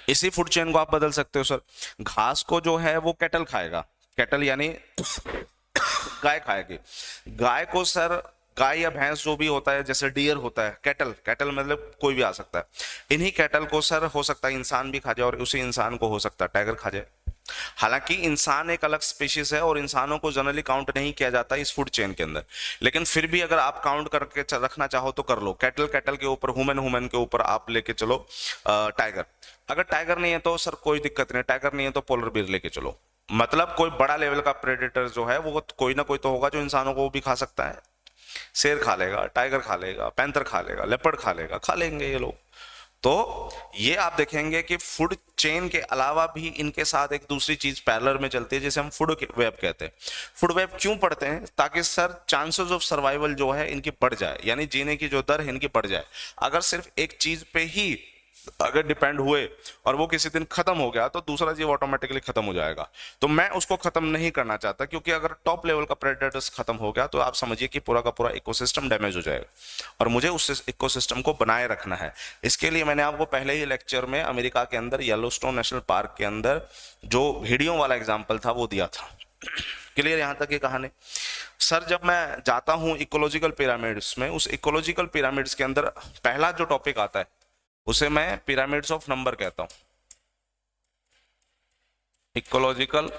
इसी फूड चेन को आप बदल सकते हो सर। घास को जो है वो कैटल खाएगा, कैटल यानी गाय खाएगी। गाय को सर, गाय या भैंस जो भी होता है, जैसे डियर होता है, कैटल, कैटल मतलब कोई भी आ सकता है। इन्हीं कैटल को सर हो सकता है इंसान भी खा जाए और उसी इंसान को हो सकता है टाइगर खा जाए। हालांकि इंसान एक अलग स्पीशीज है और इंसानों को जनरली काउंट नहीं किया जाता इस फूड चेन के अंदर, लेकिन फिर भी अगर आप काउंट करके रखना चाहो तो कर लो। कैटल, कैटल के ऊपर ह्यूमन, ह्यूमन के ऊपर आप लेके चलो टाइगर। अगर टाइगर नहीं है तो सर कोई दिक्कत नहीं, टाइगर नहीं है तो पोलर बियर लेके चलो। मतलब कोई बड़ा लेवल का प्रेडेटर जो है वो कोई ना कोई तो होगा जो इंसानों को भी खा सकता है। शेर खा लेगा, टाइगर खा लेगा, पैंथर खा लेगा, लेपर्ड खा लेगा, खा लेंगे ये लोग। तो ये आप देखेंगे कि फूड चेन के अलावा भी इनके साथ एक दूसरी चीज पैरेलल में चलती है जिसे हम फूड वेब कहते हैं। फूड वेब क्यों पढ़ते हैं? ताकि सर चांसेस ऑफ सर्वाइवल जो है इनकी बढ़ जाए, यानी जीने की जो दर है इनकी बढ़ जाए। अगर सिर्फ एक चीज पे ही अगर डिपेंड हुए और वो किसी दिन खत्म हो गया तो दूसरा जीव ऑटोमेटिकली खत्म हो जाएगा। तो मैं उसको खत्म नहीं करना चाहता, क्योंकि अगर टॉप लेवल का प्रेडेटर्स खत्म हो गया तो आप समझिए कि पूरा का पूरा इकोसिस्टम डैमेज हो जाएगा और मुझे उस इकोसिस्टम को बनाए रखना है। इसके लिए मैंने आपको पहले ही लेक्चर में अमेरिका के अंदर येलोस्टोन नेशनल पार्क के अंदर जो भेड़ियों वाला एग्जाम्पल था वो दिया था। क्लियर यहां तक ये कहानी? सर जब मैं जाता हूं इकोलॉजिकल पिरामिड्स में, उस इकोलॉजिकल पिरामिड्स के अंदर पहला जो टॉपिक आता है उसे मैं पिरामिड्स ऑफ नंबर कहता हूं। Ecological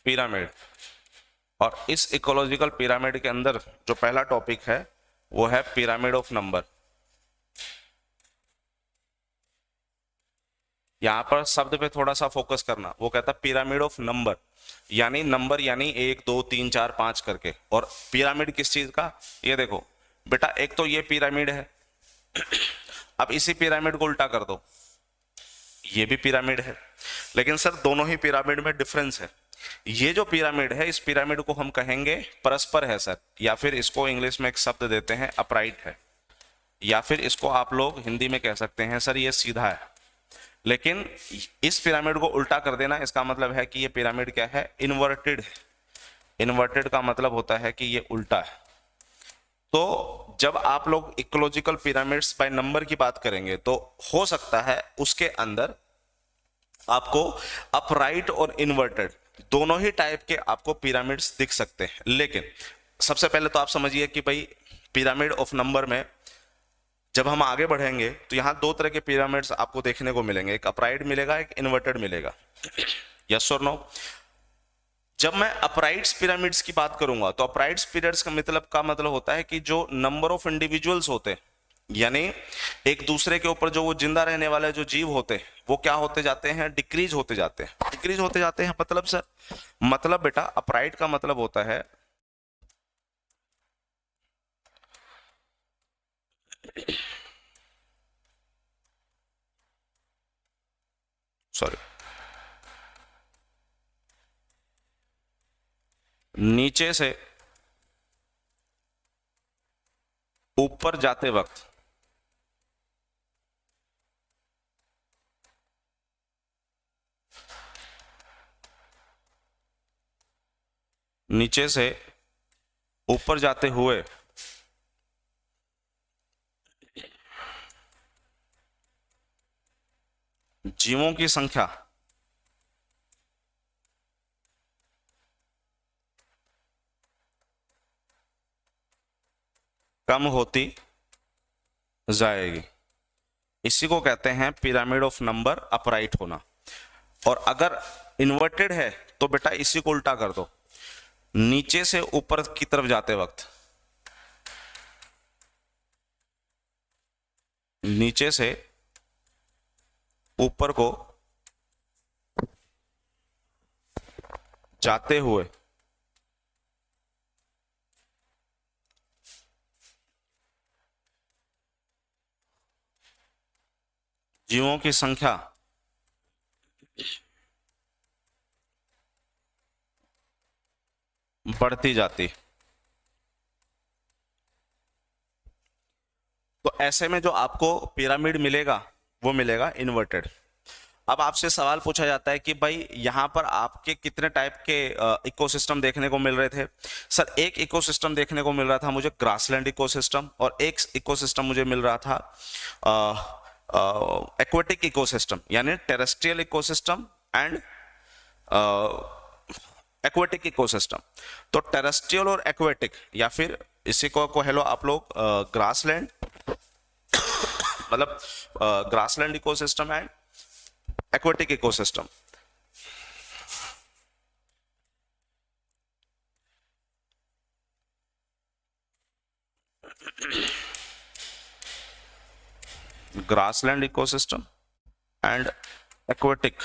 pyramid. और इस इकोलॉजिकल पिरामिड के अंदर जो पहला टॉपिक है वो है पिरामिड ऑफ नंबर। यहां पर शब्द पे थोड़ा सा फोकस करना, वो कहता है पिरामिड ऑफ नंबर, यानी नंबर यानी 1 2 3 4 5 करके। और पिरामिड किस चीज का? ये देखो बेटा, एक तो ये पिरामिड है, अब इसी पिरामिड को उल्टा कर दो, ये भी पिरामिड है, लेकिन सर दोनों ही पिरामिड में डिफरेंस है। ये जो पिरामिड है, इस पिरामिड को हम कहेंगे परस्पर है सर, या फिर इसको इंग्लिश में एक शब्द देते हैं अपराइट है, या फिर इसको आप लोग हिंदी में कह सकते हैं सर ये सीधा है। लेकिन इस पिरामिड को उल्टा कर देना, इसका मतलब है कि ये पिरामिड क्या है? इन्वर्टेड है। इन्वर्टेड का मतलब होता है कि ये उल्टा है। तो जब आप लोग इकोलॉजिकल पिरामिड्स बाय नंबर की बात करेंगे तो हो सकता है उसके अंदर आपको अपराइट और इन्वर्टेड दोनों ही टाइप के आपको पिरामिड्स दिख सकते हैं। लेकिन सबसे पहले तो आप समझिए कि भाई पिरामिड ऑफ नंबर में जब हम आगे बढ़ेंगे तो यहां दो तरह के पिरामिड्स आपको देखने को मिलेंगे, एक अपराइट मिलेगा, एक इन्वर्टेड मिलेगा। यस और नो? जब मैं अपराइट्स पिरामिड्स की बात करूंगा तो अपराइट्स पिरामिड्स का मतलब होता है कि जो नंबर ऑफ इंडिविजुअल्स होते हैं, यानी एक दूसरे के ऊपर जो वो जिंदा रहने वाले जो जीव होते हैं वो क्या होते जाते हैं, डिक्रीज होते जाते हैं। डिक्रीज होते जाते हैं मतलब सर, मतलब बेटा अपराइट का मतलब होता है सॉरी नीचे से ऊपर जाते वक्त नीचे से ऊपर जाते हुए जीवों की संख्या कम होती जाएगी। इसी को कहते हैं पिरामिड ऑफ नंबर अपराइट होना। और अगर इन्वर्टेड है तो बेटा इसी को उल्टा कर दो, नीचे से ऊपर की तरफ जाते वक्त, नीचे से ऊपर को जाते हुए जीवों की संख्या बढ़ती जाती। तो ऐसे में जो आपको पिरामिड मिलेगा वो मिलेगा इन्वर्टेड। अब आपसे सवाल पूछा जाता है कि भाई यहां पर आपके कितने टाइप के इकोसिस्टम देखने को मिल रहे थे? सर एक इकोसिस्टम देखने को मिल रहा था मुझे ग्रासलैंड इकोसिस्टम, और एक इकोसिस्टम मुझे मिल रहा था एक्वेटिक इकोसिस्टम, यानी terrestrial ecosystem and aquatic ecosystem. तो टेरेस्ट्रियल और एक्वेटिक, या फिर इसी को हेलो आप लोग ग्रासलैंड मतलब grassland ecosystem and aquatic ecosystem. Grassland ecosystem and aquatic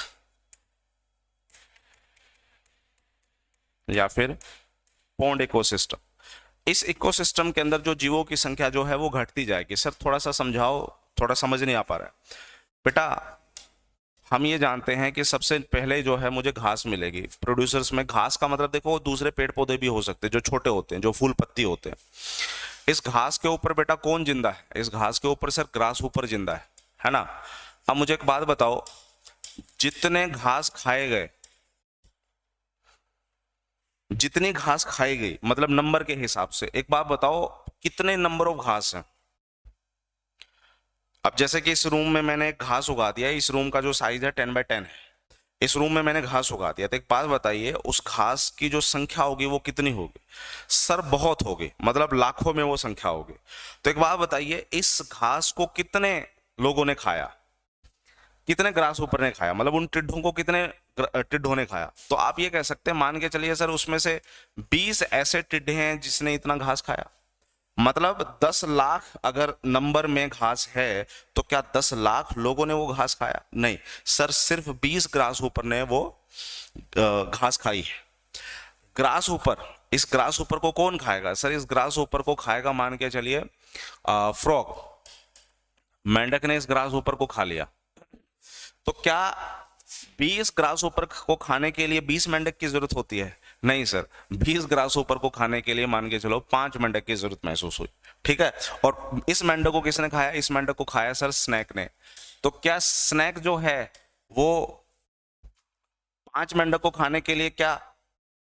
या फिर पॉन्ड इकोसिस्टम। इस इकोसिस्टम के अंदर जो जीवों की संख्या जो है वो घटती जाएगी। सर थोड़ा सा समझाओ, थोड़ा समझ नहीं आ पा रहा है बेटा। हम ये जानते हैं कि सबसे पहले जो है मुझे घास मिलेगी। प्रोड्यूसर्स में घास का मतलब देखो दूसरे पेड़ पौधे भी हो सकते हैं जो छोटे होते हैं, जो फूल पत्ती होते हैं। इस घास के ऊपर बेटा कौन जिंदा है? इस घास के ऊपर सर ग्रास ऊपर जिंदा है ना? अब मुझे एक बात बताओ, जितने घास खाए गए, जितनी घास खाई गई मतलब नंबर के हिसाब से, एक बात बताओ कितने नंबर ऑफ घास हैं? अब जैसे कि इस रूम में मैंने एक घास उगा दिया, इस रूम का जो साइज है 10x10 है, इस रूम में मैंने घास उगा दिया। तो एक बात बताइए उस घास की जो संख्या होगी वो कितनी होगी? सर बहुत होगी, मतलब लाखों में वो संख्या होगी। तो एक बात बताइए इस घास को कितने लोगों ने खाया, कितने ग्रास ऊपर ने खाया, मतलब उन टिड्ढों को कितने टिड्ढों ने खाया? तो आप ये कह सकते हैं, मान के चलिए सर उसमें से 20 ऐसे टिड्ढे हैं जिसने इतना घास खाया। मतलब 10 लाख अगर नंबर में घास है तो क्या 10 लाख लोगों ने वो घास खाया? नहीं सर, सिर्फ 20 ग्रास ऊपर ने वो घास खाई है। ग्रास ऊपर, इस ग्रास ऊपर को कौन खाएगा? सर इस ग्रास ऊपर को खाएगा मान के चलिए फ्रॉग, मेंढक ने इस ग्रास ऊपर को खा लिया। तो क्या 20 ग्रास ऊपर को खाने के लिए 20 मेंढक की जरूरत होती है? नहीं सर, 20 ग्रास ऊपर को खाने के लिए मान के चलो 5 मेंढक की जरूरत महसूस हुई। ठीक है, और इस मेंढक को किसने खाया? इस मेंढक को खाया सर स्नैक ने। तो क्या स्नैक जो है वो 5 मेंढक को खाने के लिए क्या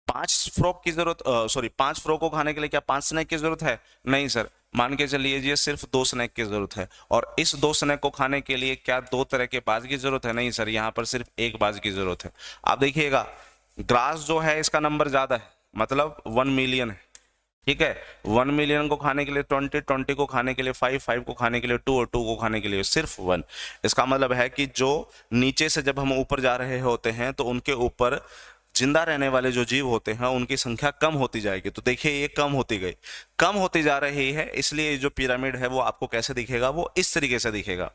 5 फ्रॉग की जरूरत, सॉरी 5 फ्रॉग को खाने के लिए क्या 5 स्नैक की जरूरत है? नहीं सर, मान के चलिए सिर्फ 2 स्नैक की जरूरत है। और इस 2 स्नैक को खाने के लिए क्या 2 तरह के बाज की जरूरत है? नहीं सर, यहाँ पर सिर्फ एक बाज की जरूरत है। आप देखिएगा ग्रास जो है इसका नंबर ज्यादा है, मतलब 1 मिलियन है, ठीक है, 1 मिलियन को खाने के लिए 20, 20 को खाने के लिए 5, 5 को खाने के लिए 2 और 2 को खाने के लिए सिर्फ 1। इसका मतलब है कि जो नीचे से जब हम ऊपर जा रहे होते हैं तो उनके ऊपर जिंदा रहने वाले जो जीव होते हैं उनकी संख्या कम होती जाएगी। तो देखिए ये कम होती गई, कम होती जा रही है, इसलिए जो पिरामिड है वो आपको कैसे दिखेगा, वो इस तरीके से दिखेगा।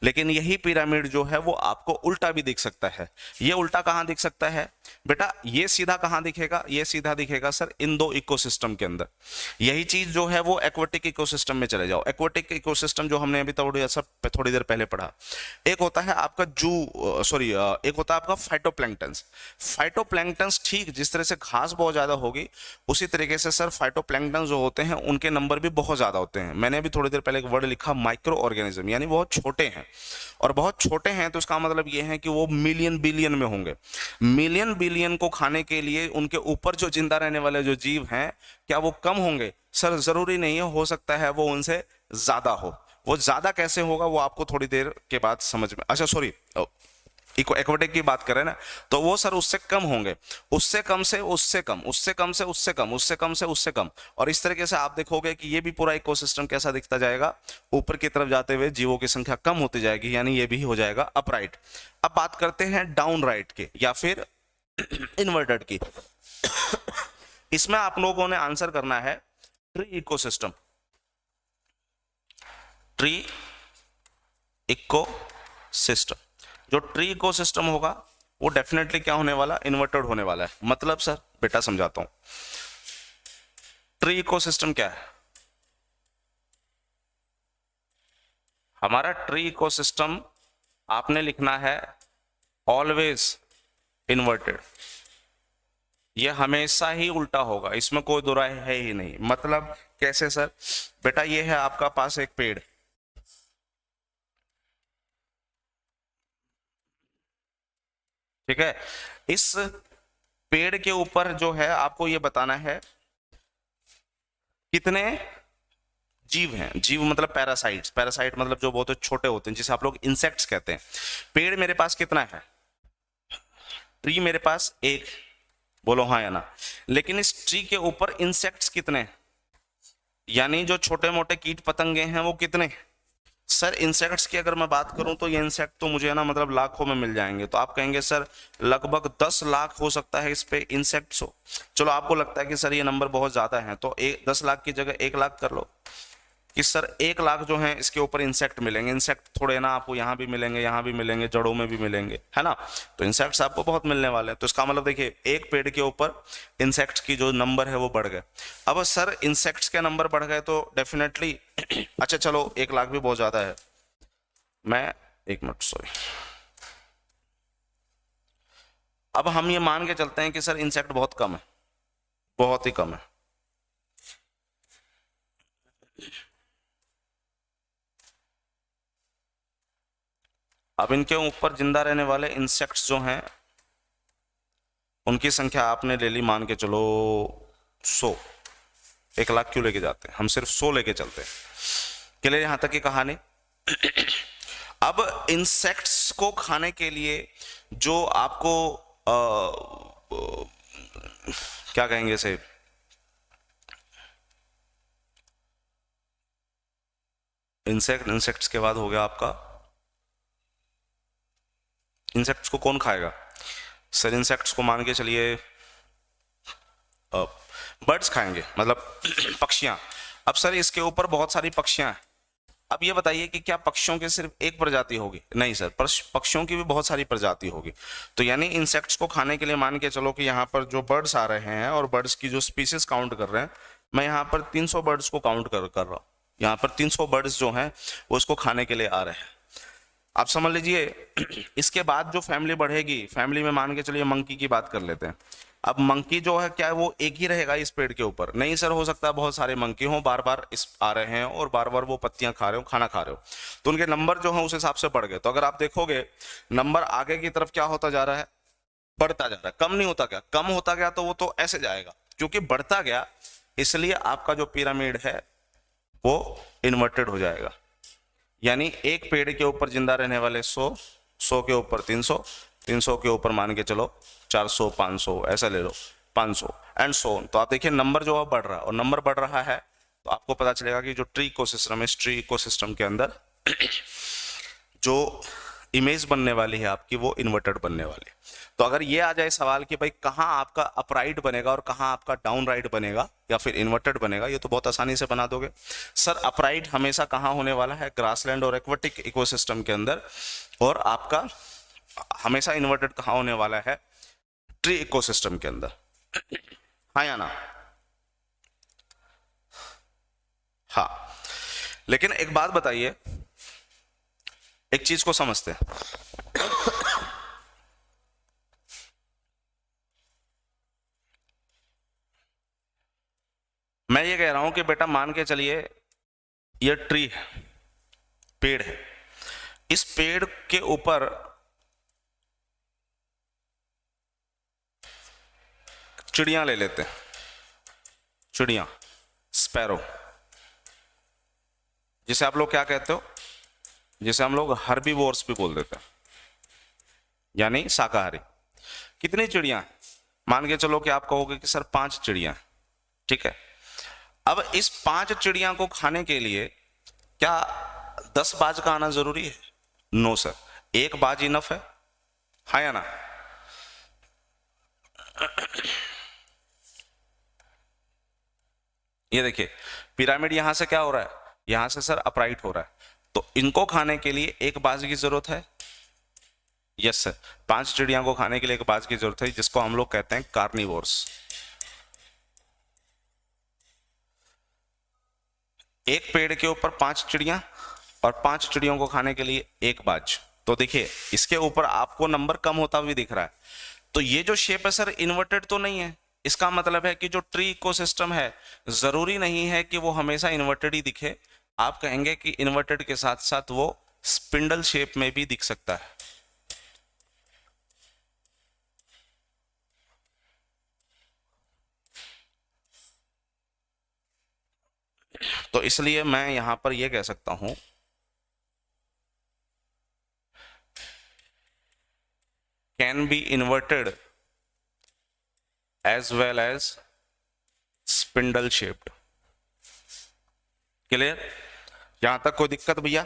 लेकिन यही पिरामिड जो है वो आपको उल्टा भी दिख सकता है। ये उल्टा कहाँ दिख सकता है बेटा, ये सीधा कहाँ दिखेगा, ये सीधा दिखेगा सर इन दो इकोसिस्टम के अंदर। यही चीज जो है वो एक्वाटिक इकोसिस्टम में चले जाओ। एक्वाटिक इकोसिस्टम जो हमने अभी थोड़ी देर पहले पढ़ा, एक होता है आपका एक होता है आपका फाइटोप्लैंक्टन्स। फाइटोप्लैंक्टन्स ठीक जिस तरह से घास बहुत ज्यादा होगी उसी तरीके से सर फाइटोप्लैंक्टन जो होते हैं उनके नंबर भी बहुत ज्यादा होते हैं। मैंने अभी थोड़ी देर पहले एक वर्ड लिखा माइक्रो ऑर्गेनिज्म, यानी बहुत छोटे हैं। और बहुत छोटे हैं तो इसका मतलब ये है कि वो मिलियन बिलियन में होंगे। मिलियन बिलियन को खाने के लिए उनके ऊपर जो जिंदा रहने वाले जो जीव हैं क्या वो कम होंगे? सर जरूरी नहीं है, हो सकता है वो उनसे ज्यादा हो। वो ज्यादा कैसे होगा वो आपको थोड़ी देर के बाद समझ में, अच्छा सॉरी एक्वाटिक की बात करें ना, तो वो सर उससे कम होंगे, उससे कम से उससे कम, उससे कम से उससे कम, उससे कम से उससे कम। और इस तरीके से आप देखोगे कि ये भी पूरा इकोसिस्टम कैसा दिखता जाएगा, ऊपर की तरफ जाते हुए जीवों की संख्या कम होती जाएगी, यानी ये भी हो जाएगा अपराइट। अब बात करते हैं डाउन राइट की या फिर इन्वर्टेड की। इसमें आप लोगों ने आंसर करना है ट्री इकोसिस्टम। ट्री इकोसिस्टम, जो ट्री इकोसिस्टम होगा वो डेफिनेटली क्या होने वाला, इन्वर्टेड होने वाला है। मतलब सर बेटा समझाता हूं, ट्री इकोसिस्टम क्या है? हमारा ट्री इकोसिस्टम आपने लिखना है ऑलवेज इन्वर्टेड। ये हमेशा ही उल्टा होगा, इसमें कोई दो राय है ही नहीं। मतलब कैसे सर? बेटा ये है आपका पास एक पेड़, ठीक है, इस पेड़ के ऊपर जो है आपको ये बताना है कितने जीव हैं। जीव मतलब पैरासाइट्स, पैरासाइट मतलब जो बहुत छोटे होते हैं जिसे आप लोग इंसेक्ट्स कहते हैं। पेड़ मेरे पास कितना है? ट्री मेरे पास एक, बोलो हाँ या ना। लेकिन इस ट्री के ऊपर इंसेक्ट्स कितने, यानी जो छोटे मोटे कीट पतंगे हैं वो कितने? सर इंसेक्ट्स की अगर मैं बात करूं तो ये इंसेक्ट तो मुझे ना मतलब लाखों में मिल जाएंगे। तो आप कहेंगे सर लगभग 10 लाख हो सकता है इस पे इंसेक्ट्स हो। चलो आपको लगता है कि सर ये नंबर बहुत ज्यादा है तो 10 लाख की जगह 1 लाख कर लो कि सर 1 लाख जो है इसके ऊपर इंसेक्ट मिलेंगे। इंसेक्ट थोड़े ना आपको यहाँ भी मिलेंगे, यहाँ भी मिलेंगे, जड़ों में भी मिलेंगे, है ना। तो इंसेक्ट्स आपको बहुत मिलने वाले हैं। तो इसका मतलब देखिए एक पेड़ के ऊपर इंसेक्ट्स की जो नंबर है वो बढ़ गए। अब सर इंसेक्ट्स के नंबर बढ़ गए तो डेफिनेटली अच्छा चलो 1 लाख भी बहुत ज्यादा है। मैं 1 मिनट सॉरी, अब हम ये मान के चलते हैं कि सर इंसेक्ट बहुत कम है, बहुत ही कम है। अब इनके ऊपर जिंदा रहने वाले इंसेक्ट्स जो हैं उनकी संख्या आपने ले ली, मान के चलो 100। 1 लाख क्यों लेके जाते हैं, हम सिर्फ 100 लेके चलते हैं। क्लियर यहां तक की कहानी। अब इंसेक्ट्स को खाने के लिए जो आपको क्या कहेंगे इसे, इंसेक्ट्स के बाद हो गया आपका, इंसेक्ट्स को कौन खाएगा? सर इंसेक्ट्स को मान के चलिए बर्ड्स खाएंगे, मतलब पक्षियां। अब सर इसके ऊपर बहुत सारी पक्षियां हैं। अब ये बताइए कि क्या पक्षियों की सिर्फ एक प्रजाति होगी? नहीं सर, पक्षियों की भी बहुत सारी प्रजाति होगी। तो यानी इंसेक्ट्स को खाने के लिए मान के चलो कि यहाँ पर जो बर्ड्स आ रहे हैं और बर्ड्स की जो स्पीसीज काउंट कर रहे हैं, मैं यहाँ पर 300 बर्ड्स को काउंट कर रहा हूँ। यहाँ पर 300 बर्ड्स जो हैं वो इसको खाने के लिए आ रहे हैं। आप समझ लीजिए इसके बाद जो फैमिली बढ़ेगी, फैमिली में मान के चलिए मंकी की बात कर लेते हैं। अब मंकी जो है क्या वो एक ही रहेगा इस पेड़ के ऊपर? नहीं सर, हो सकता है बहुत सारे मंकी हों, बार बार इस आ रहे हैं और बार बार वो पत्तियां खा रहे हो, खाना खा रहे हो, तो उनके नंबर जो है उस हिसाब से बढ़ गए। तो अगर आप देखोगे नंबर आगे की तरफ क्या होता जा रहा है, बढ़ता जा रहा है, कम नहीं होता गया। कम होता गया तो वो तो ऐसे जाएगा, क्योंकि बढ़ता गया इसलिए आपका जो पिरामिड है वो इन्वर्टेड हो जाएगा। यानी एक पेड़ के ऊपर जिंदा रहने वाले 100, 100 के ऊपर 300, 300 के ऊपर मान के चलो 400, 500 ऐसा ले लो। 500 एंड सो ऑन। तो आप देखिए नंबर जो है बढ़ रहा है, और नंबर बढ़ रहा है तो आपको पता चलेगा कि जो ट्री इकोसिस्टम है, इस ट्री इकोसिस्टम के अंदर जो इमेज बनने वाली है आपकी वो इन्वर्टेड बनने वाली है। तो अगर ये आ जाए सवाल कि भाई कहाँ आपका अपराइट बनेगा और कहाँ आपका डाउन राइट बनेगा या फिर इन्वर्टेड बनेगा, ये तो बहुत आसानी से बना दोगे। सर अपराइट हमेशा कहाँ होने वाला है, ग्रासलैंड और एक्वाटिक इकोसिस्टम के अंदर, और आपका हमेशा इन्वर्टेड कहाँ होने वाला है, ट्री इकोसिस्टम के अंदर। हाँ या ना? हाँ। लेकिन एक बात बताइए, एक चीज को समझते हैं। मैं ये कह रहा हूं कि बेटा मान के चलिए ये ट्री है, पेड़ है, इस पेड़ के ऊपर चिड़ियां ले लेते हैं, चिड़ियां, स्पैरो, जिसे आप लोग क्या कहते हो, जिसे हम लोग हर्बीवोर्स भी बोल देते हैं, यानी शाकाहारी। कितनी चिड़ियां हैं? मान के चलो कि आप कहोगे कि सर 5 चिड़ियां हैं, ठीक है। अब इस 5 चिड़ियां को खाने के लिए क्या 10 बाज का आना जरूरी है? नो सर, एक बाज इनफ है। हाँ या ना? ये देखिए पिरामिड यहां से क्या हो रहा है, यहां से सर अपराइट हो रहा है, तो इनको खाने के लिए एक बाज की जरूरत है। यस सर, 5 चिड़िया को खाने के लिए एक बाज की जरूरत है, जिसको हम लोग कहते हैं कार्निवोर्स। एक पेड़ के ऊपर 5 चिड़िया और 5 चिड़ियों को खाने के लिए एक बाज। तो देखिए इसके ऊपर आपको नंबर कम होता हुआ दिख रहा है, तो ये जो शेप है सर इन्वर्टेड तो नहीं है। इसका मतलब है कि जो ट्री इकोसिस्टम है जरूरी नहीं है कि वो हमेशा इन्वर्टेड ही दिखे, आप कहेंगे कि इन्वर्टेड के साथ साथ वो स्पिंडल शेप में भी दिख सकता है। तो इसलिए मैं यहां पर यह कह सकता हूं can be inverted as well as spindle shaped. Clear? यहां तक कोई दिक्कत भैया?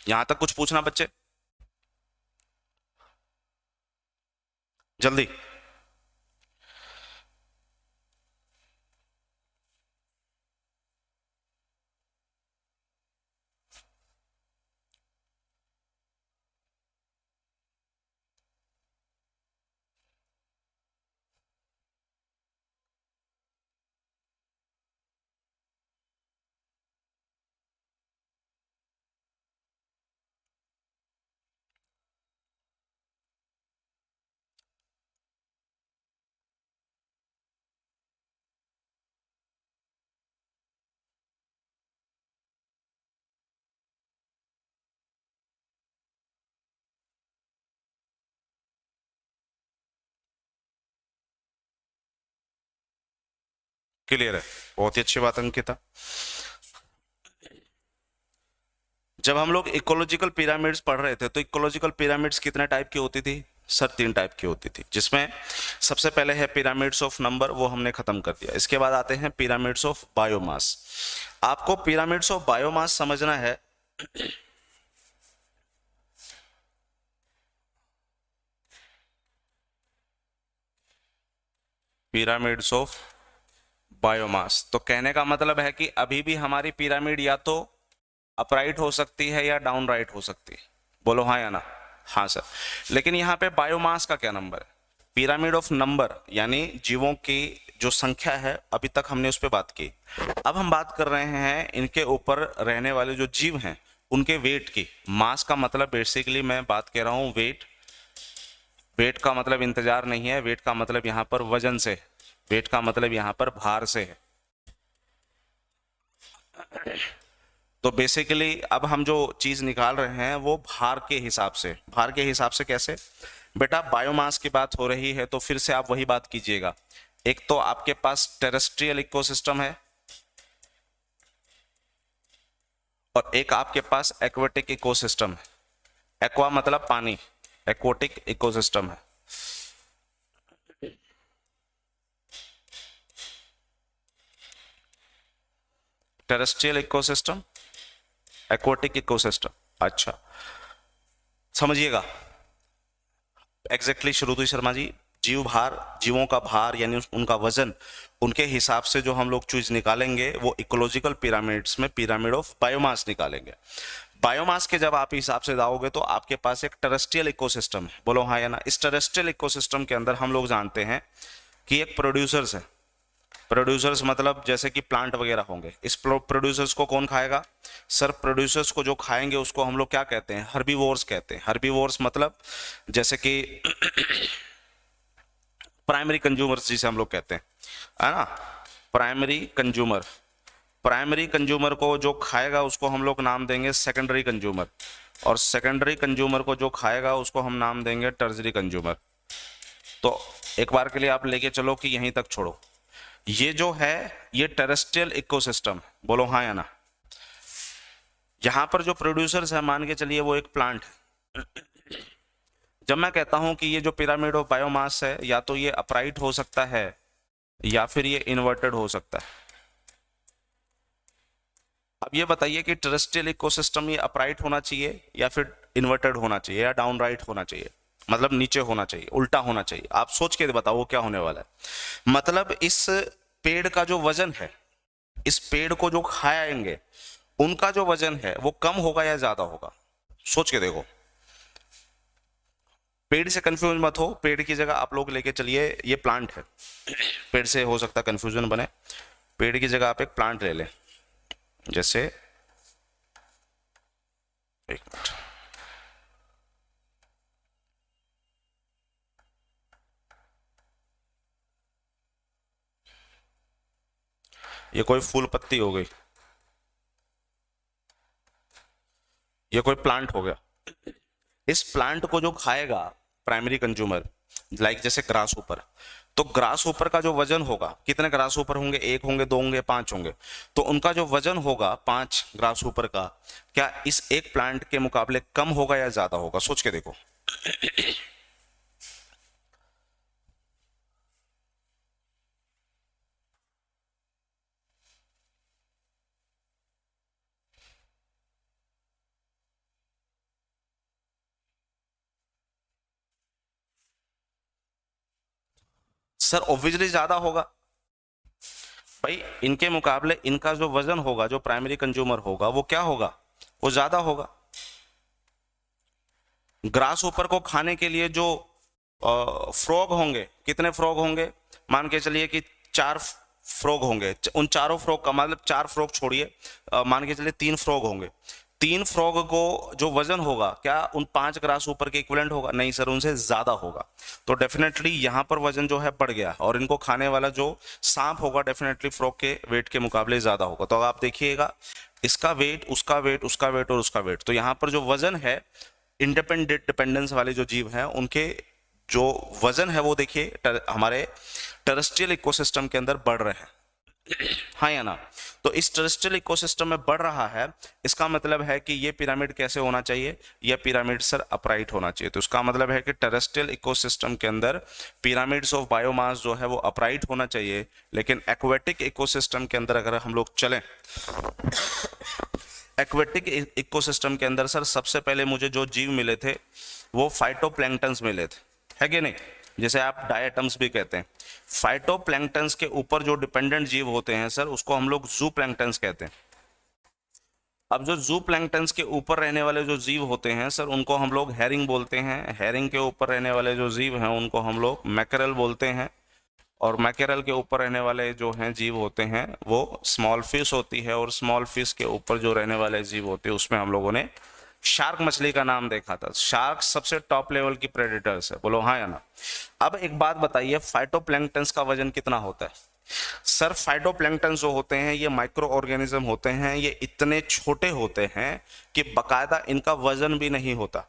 यहां तक कुछ पूछना बच्चे? जल्दी। क्लियर है? बहुत ही अच्छी बात अंकिता। जब हम लोग इकोलॉजिकल पिरामिड्स पढ़ रहे थे तो इकोलॉजिकल पिरामिड्स कितने टाइप की होती थी सर? 3 टाइप की होती थी, जिसमें सबसे पहले है पिरामिड्स ऑफ नंबर, वो हमने खत्म कर दिया। इसके बाद आते हैं पिरामिड्स ऑफ बायोमास। आपको पिरामिड्स ऑफ बायोमास समझना है। पिरामिड्स ऑफ बायोमास, तो कहने का मतलब है कि अभी भी हमारी पिरामिड या तो अपराइट हो सकती है या डाउन राइट हो सकती है। बोलो हाँ या ना? हाँ सर। लेकिन यहाँ पे बायोमास का क्या नंबर है? पिरामिड ऑफ नंबर यानी जीवों की जो संख्या है, अभी तक हमने उस पर बात की। अब हम बात कर रहे हैं इनके ऊपर रहने वाले जो जीव हैं उनके वेट की। मास का मतलब बेसिकली मैं बात कर रहा हूँ वेट। वेट का मतलब इंतजार नहीं है, वेट का मतलब यहाँ पर वजन से, वेट का मतलब यहाँ पर भार से है। तो बेसिकली अब हम जो चीज निकाल रहे हैं वो भार के हिसाब से। भार के हिसाब से कैसे? बेटा बायोमास की बात हो रही है तो फिर से आप वही बात कीजिएगा। एक तो आपके पास टेरेस्ट्रियल इकोसिस्टम है और एक आपके पास एक्वेटिक इकोसिस्टम है। एक्वा मतलब पानी, एक्वेटिक इकोसिस्टम है। Terrestrial ecosystem, aquatic ecosystem. अच्छा, समझिएगा एग्जैक्टली श्रुति शर्मा जी, जीव भार, जीवों का भार यानी उनका वजन, उनके हिसाब से जो हम लोग चीज निकालेंगे वो इकोलॉजिकल पिरामिड्स में पिरामिड ऑफ बायोमास निकालेंगे। बायोमास के जब आप हिसाब से जाओगे तो आपके पास एक टेरेस्ट्रियल इकोसिस्टम है, बोलो हाँ या ना। इस टेरेस्ट्रियल इकोसिस्टम के अंदर हम लोग जानते हैं कि एक प्रोड्यूसर्स है। प्रोड्यूसर्स मतलब जैसे कि प्लांट वगैरह होंगे। इस प्रोड्यूसर्स को कौन खाएगा सर? प्रोड्यूसर्स को जो खाएंगे उसको हम लोग क्या कहते हैं? हर्बीवोर्स कहते हैं। हर्बीवोर्स मतलब जैसे कि प्राइमरी कंज्यूमर्स जिसे हम लोग कहते हैं, है ना, प्राइमरी कंज्यूमर। प्राइमरी कंज्यूमर को जो खाएगा उसको हम लोग नाम देंगे सेकेंडरी कंज्यूमर, और सेकेंडरी कंज्यूमर को जो खाएगा उसको हम नाम देंगे टर्जरी कंज्यूमर। तो एक बार के लिए आप लेके चलो कि यहीं तक छोड़ो, ये जो है ये टेरेस्ट्रियल इकोसिस्टम, बोलो हाँ या ना। यहां पर जो प्रोड्यूसर्स है मान के चलिए वो एक प्लांट है। जब मैं कहता हूं कि ये जो पिरामिड ऑफ बायोमास है या तो ये अपराइट हो सकता है या फिर ये इन्वर्टेड हो सकता है। अब ये बताइए कि टेरेस्ट्रियल इकोसिस्टम ये अपराइट होना चाहिए या फिर इन्वर्टेड होना चाहिए या डाउन राइट होना चाहिए, मतलब नीचे होना चाहिए, उल्टा होना चाहिए? आप सोच के बताओ वो क्या होने वाला है। मतलब इस पेड़ का जो वजन है, इस पेड़ को जो खाएंगे उनका जो वजन है वो कम होगा या ज्यादा होगा? सोच के देखो। पेड़ से कंफ्यूज मत हो, पेड़ की जगह आप लोग लेके चलिए ये प्लांट है। पेड़ से हो सकता कंफ्यूजन बने, पेड़ की जगह आप एक प्लांट ले लें, जैसे एक मिनट, ये कोई फूल पत्ती हो गई, ये कोई प्लांट हो गया। इस प्लांट को जो खाएगा प्राइमरी कंज्यूमर, लाइक जैसे ग्रास ऊपर, तो ग्रास ऊपर का जो वजन होगा, कितने ग्रास ऊपर होंगे? एक होंगे, दो होंगे, पांच होंगे। तो उनका जो वजन होगा 5 ग्रास ऊपर का, क्या इस एक प्लांट के मुकाबले कम होगा या ज्यादा होगा? सोच के देखो। सर ऑब्वियसली ज्यादा होगा भाई, इनके मुकाबले इनका जो वजन होगा, जो प्राइमरी कंज्यूमर होगा वो क्या होगा? वो ज्यादा होगा। ग्रास ऊपर को खाने के लिए जो फ्रॉग होंगे, कितने फ्रॉग होंगे? मान के चलिए कि 4 फ्रॉग होंगे। उन चारों फ्रॉग का मतलब 4 फ्रॉग छोड़िए, मान के चलिए 3 फ्रॉग होंगे। 3 फ्रॉग को जो वजन होगा क्या उन 5 ग्रास ऊपर के इक्विवेलेंट होगा? नहीं सर, उनसे ज्यादा होगा। तो डेफिनेटली यहां पर वजन जो है बढ़ गया, और इनको खाने वाला जो सांप होगा डेफिनेटली फ्रॉग के वेट के मुकाबले ज्यादा होगा। तो आप देखिएगा इसका वेट, उसका वेट, उसका वेट और उसका वेट, तो यहाँ पर जो वजन है इंडिपेंडेंट डिपेंडेंस वाले जो जीव हैं उनके जो वजन है वो देखिए हमारे टेरेस्ट्रियल इकोसिस्टम के अंदर बढ़ रहे हैं, हाँ या ना। तो इस टेरेस्ट्रियल इकोसिस्टम में बढ़ रहा है, इसका मतलब है कि ये पिरामिड कैसे होना चाहिए? ये पिरामिड सर अपराइट होना चाहिए। तो इसका मतलब है कि टेरेस्ट्रियल इकोसिस्टम के अंदर पिरामिड्स ऑफ बायोमास जो है वो अपराइट होना चाहिए। लेकिन एक्वेटिक इकोसिस्टम के अंदर अगर हम लोग चलें, एक्वेटिक इकोसिस्टम के अंदर सर सबसे पहले मुझे जो जीव मिले थे वो फाइटोप्लैंक्टन्स मिले थे, है कि नहीं? जैसे आप डायटम्स भी कहते हैं। फाइटोप्लैंक्टन्स के ऊपर जो डिपेंडेंट जीव होते हैं सर उसको हम लोग जू प्लैंक्टन्स कहते हैं। अब जो जू प्लैंक्टन्स के ऊपर रहने वाले जो जीव होते हैं सर उनको हम लोग हैरिंग बोलते हैं। हैरिंग के ऊपर रहने वाले जो जीव हैं उनको हम लोग मैकरल बोलते हैं। और मैकेरल के ऊपर रहने वाले जो हैं जीव होते हैं वो स्मॉल फिश होती है। और स्मॉल फिश के ऊपर जो रहने वाले जीव होते हैं उसमें हम लोगों ने शार्क मछली का नाम देखा था। शार्क सबसे टॉप लेवल की प्रेडेटर्स है, बोलो हाँ या ना। अब एक बात बताइए, फाइटोप्लैंक्टन्स का वजन कितना होता है? सर फाइटोप्लैंक्टन्स जो होते हैं ये माइक्रो ऑर्गेनिज्म होते हैं, ये इतने छोटे होते हैं कि बकायदा इनका वजन भी नहीं होता।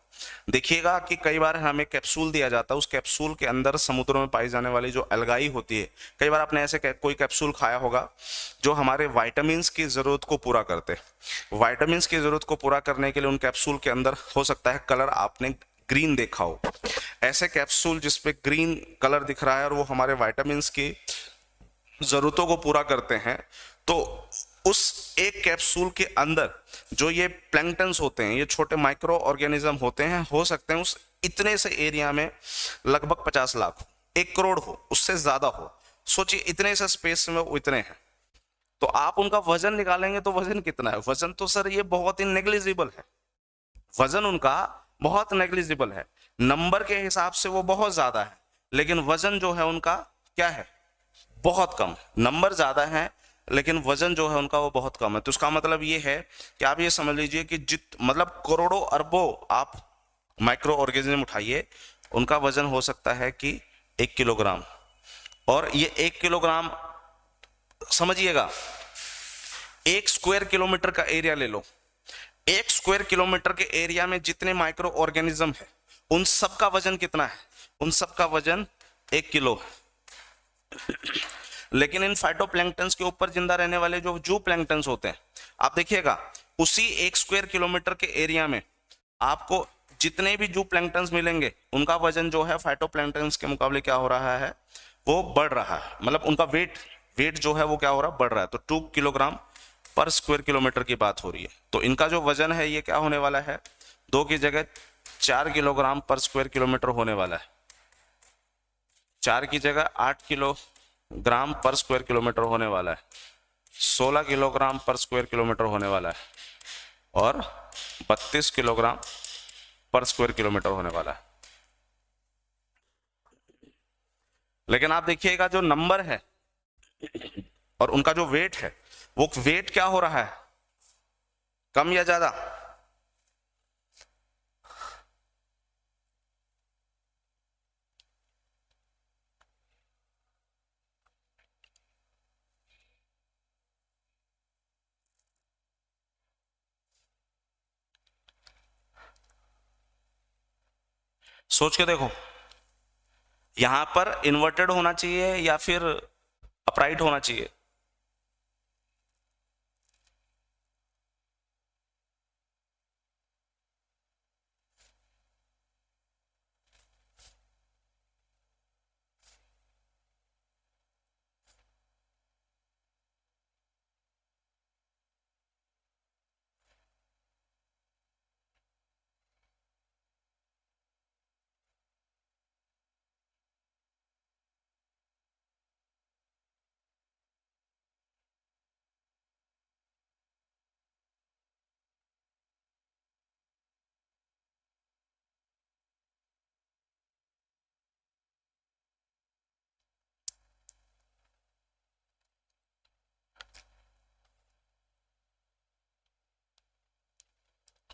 देखिएगा कि कई बार हमें कैप्सूल दिया जाता है, उस कैप्सूल के अंदर समुद्रों में पाई जाने वाली जो एल्गाई होती है, कई बार आपने ऐसे कोई कैप्सूल खाया होगा जो हमारे वाइटामिन की जरूरत को पूरा करते हैं। वाइटामिन की जरूरत को पूरा करने के लिए उन कैप्सूल के अंदर हो सकता है कलर आपने ग्रीन देखा हो, ऐसे कैप्सूल जिसपे ग्रीन कलर दिख रहा है और वो हमारे वाइटामिन की जरूरतों को पूरा करते हैं। तो उस एक कैप्सूल के अंदर जो ये प्लैंक्टन्स होते हैं, ये छोटे माइक्रो ऑर्गेनिज्म होते हैं, हो सकते हैं उस इतने से एरिया में लगभग 50 लाख हो, 1 करोड़ हो, उससे ज्यादा हो। सोचिए इतने से स्पेस में वो इतने हैं, तो आप उनका वजन निकालेंगे तो वजन कितना है? वजन तो सर ये बहुत ही नेग्लिजिबल है, वजन उनका बहुत नेग्लिजिबल है। नंबर के हिसाब से वो बहुत ज्यादा है, लेकिन वजन जो है उनका क्या है? बहुत कम। नंबर ज्यादा है लेकिन वजन जो है उनका वो बहुत कम है। तो उसका मतलब ये है कि आप ये समझ लीजिए कि मतलब करोड़ों अरबों आप माइक्रो ऑर्गेनिज्म उठाइए, उनका वजन हो सकता है कि 1 किलोग्राम। और ये 1 किलोग्राम समझिएगा, 1 स्क्वायर किलोमीटर का एरिया ले लो, 1 स्क्वायर किलोमीटर के एरिया में जितने माइक्रो ऑर्गेनिज्म है उन सब का वजन कितना है? उन सब का वजन 1 किलो है। लेकिन इन फाइटोप्लैंक्टन्स के ऊपर जिंदा रहने वाले जो जू प्लैंक्टन्स होते हैं, आप देखिएगा उसी 1 स्क्वायर किलोमीटर के एरिया में आपको जितने भी जू प्लैंक्टन्स मिलेंगे उनका वजन जो है फाइटोप्लैंक्टन्स के मुकाबले क्या हो रहा है? वो बढ़ रहा है। मतलब उनका वेट जो है वो क्या हो रहा है? बढ़ रहा है। तो 2 किलोग्राम पर स्क्वायर किलोमीटर की बात हो रही है। तो इनका जो वजन है ये क्या होने वाला है? 2 की जगह 4 किलोग्राम पर स्क्वायर किलोमीटर होने वाला है। 4 की जगह 8 किलोग्राम पर स्क्वायर किलोमीटर होने वाला है। 16 किलोग्राम पर स्क्वायर किलोमीटर होने वाला है और 32 किलोग्राम पर स्क्वायर किलोमीटर होने वाला है। लेकिन आप देखिएगा जो नंबर है और उनका जो वेट है, वो वेट क्या हो रहा है? कम या ज्यादा? सोच के देखो, यहां पर इन्वर्टेड होना चाहिए या फिर अपराइट होना चाहिए?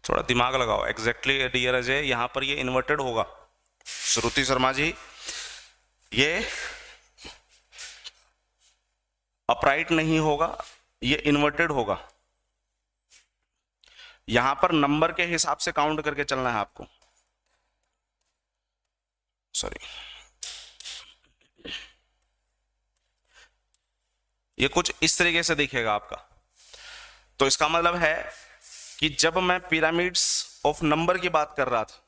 थोड़ा दिमाग लगाओ। एग्जैक्टली डियर अजय, यहां पर ये इन्वर्टेड होगा। श्रुति शर्मा जी, ये अपराइट नहीं होगा, ये इन्वर्टेड होगा। यहां पर नंबर के हिसाब से काउंट करके चलना है आपको। सॉरी, ये कुछ इस तरीके से दिखेगा आपका। तो इसका मतलब है कि जब मैं पिरामिड्स ऑफ नंबर की बात कर रहा था,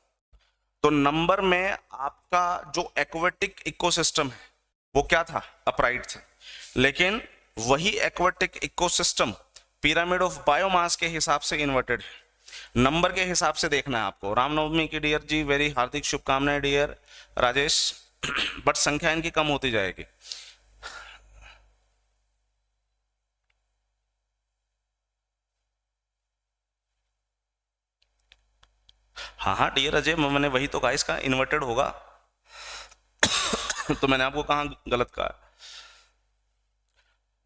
तो नंबर में आपका जो एक्वेटिक इकोसिस्टम है वो क्या था? अपराइट थे। लेकिन वही aquatic ecosystem pyramid of biomass के हिसाब से इन्वर्टेड है। नंबर के हिसाब से देखना है आपको। रामनवमी की डियर जी वेरी हार्दिक शुभकामनाएं डियर राजेश। बट संख्या इनकी कम होती जाएगी। हाँ हाँ डियर अजय, मैंने वही तो कहा, इसका इन्वर्टेड होगा। तो मैंने आपको कहा गलत कहा?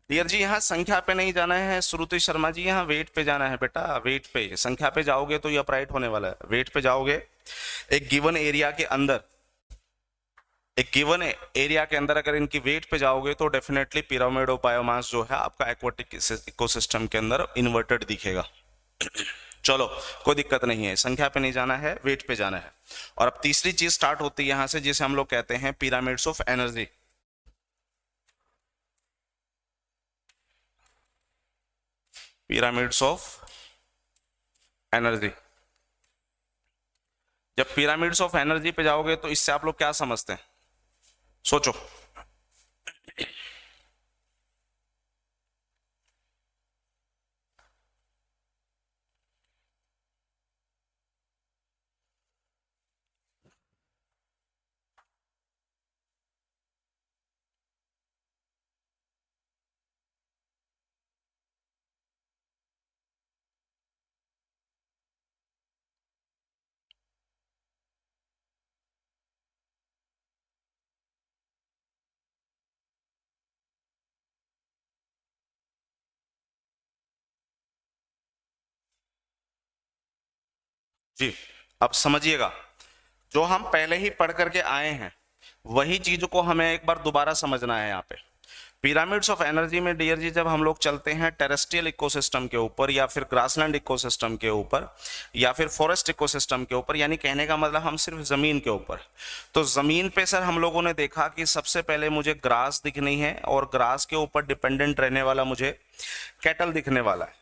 डियर जी यहाँ संख्या पे नहीं जाना है श्रुति शर्मा जी, यहाँ वेट पे जाना है बेटा। वेट पे, संख्या पे जाओगे तो ये अपराइट होने वाला है। वेट पे जाओगे, एक गिवन एरिया के अंदर, एक गिवन एरिया के अंदर अगर इनकी वेट पे जाओगे तो डेफिनेटली पिरामिड ऑफ बायोमास जो है आपका एक्वाटिक इकोसिस्टम के अंदर इन्वर्टेड दिखेगा। चलो कोई दिक्कत नहीं है, संख्या पे नहीं जाना है, वेट पे जाना है। और अब तीसरी चीज स्टार्ट होती है यहां से, जिसे हम लोग कहते हैं pyramids of energy. Pyramids of energy. जब पिरामिड्स ऑफ एनर्जी पे जाओगे तो इससे आप लोग क्या समझते हैं? सोचो। जी, अब समझिएगा, जो हम पहले ही पढ़ करके आए हैं वही चीज को हमें एक बार दोबारा समझना है यहाँ पे। पिरामिड्स ऑफ एनर्जी में डियर जी जब हम लोग चलते हैं टेरेस्ट्रियल इकोसिस्टम के ऊपर या फिर ग्रासलैंड इकोसिस्टम के ऊपर या फिर फॉरेस्ट इकोसिस्टम के ऊपर, यानी कहने का मतलब हम सिर्फ जमीन के ऊपर, तो जमीन पे सर हम लोगों ने देखा कि सबसे पहले मुझे ग्रास दिखनी है और ग्रास के ऊपर डिपेंडेंट रहने वाला मुझे कैटल दिखने वाला है।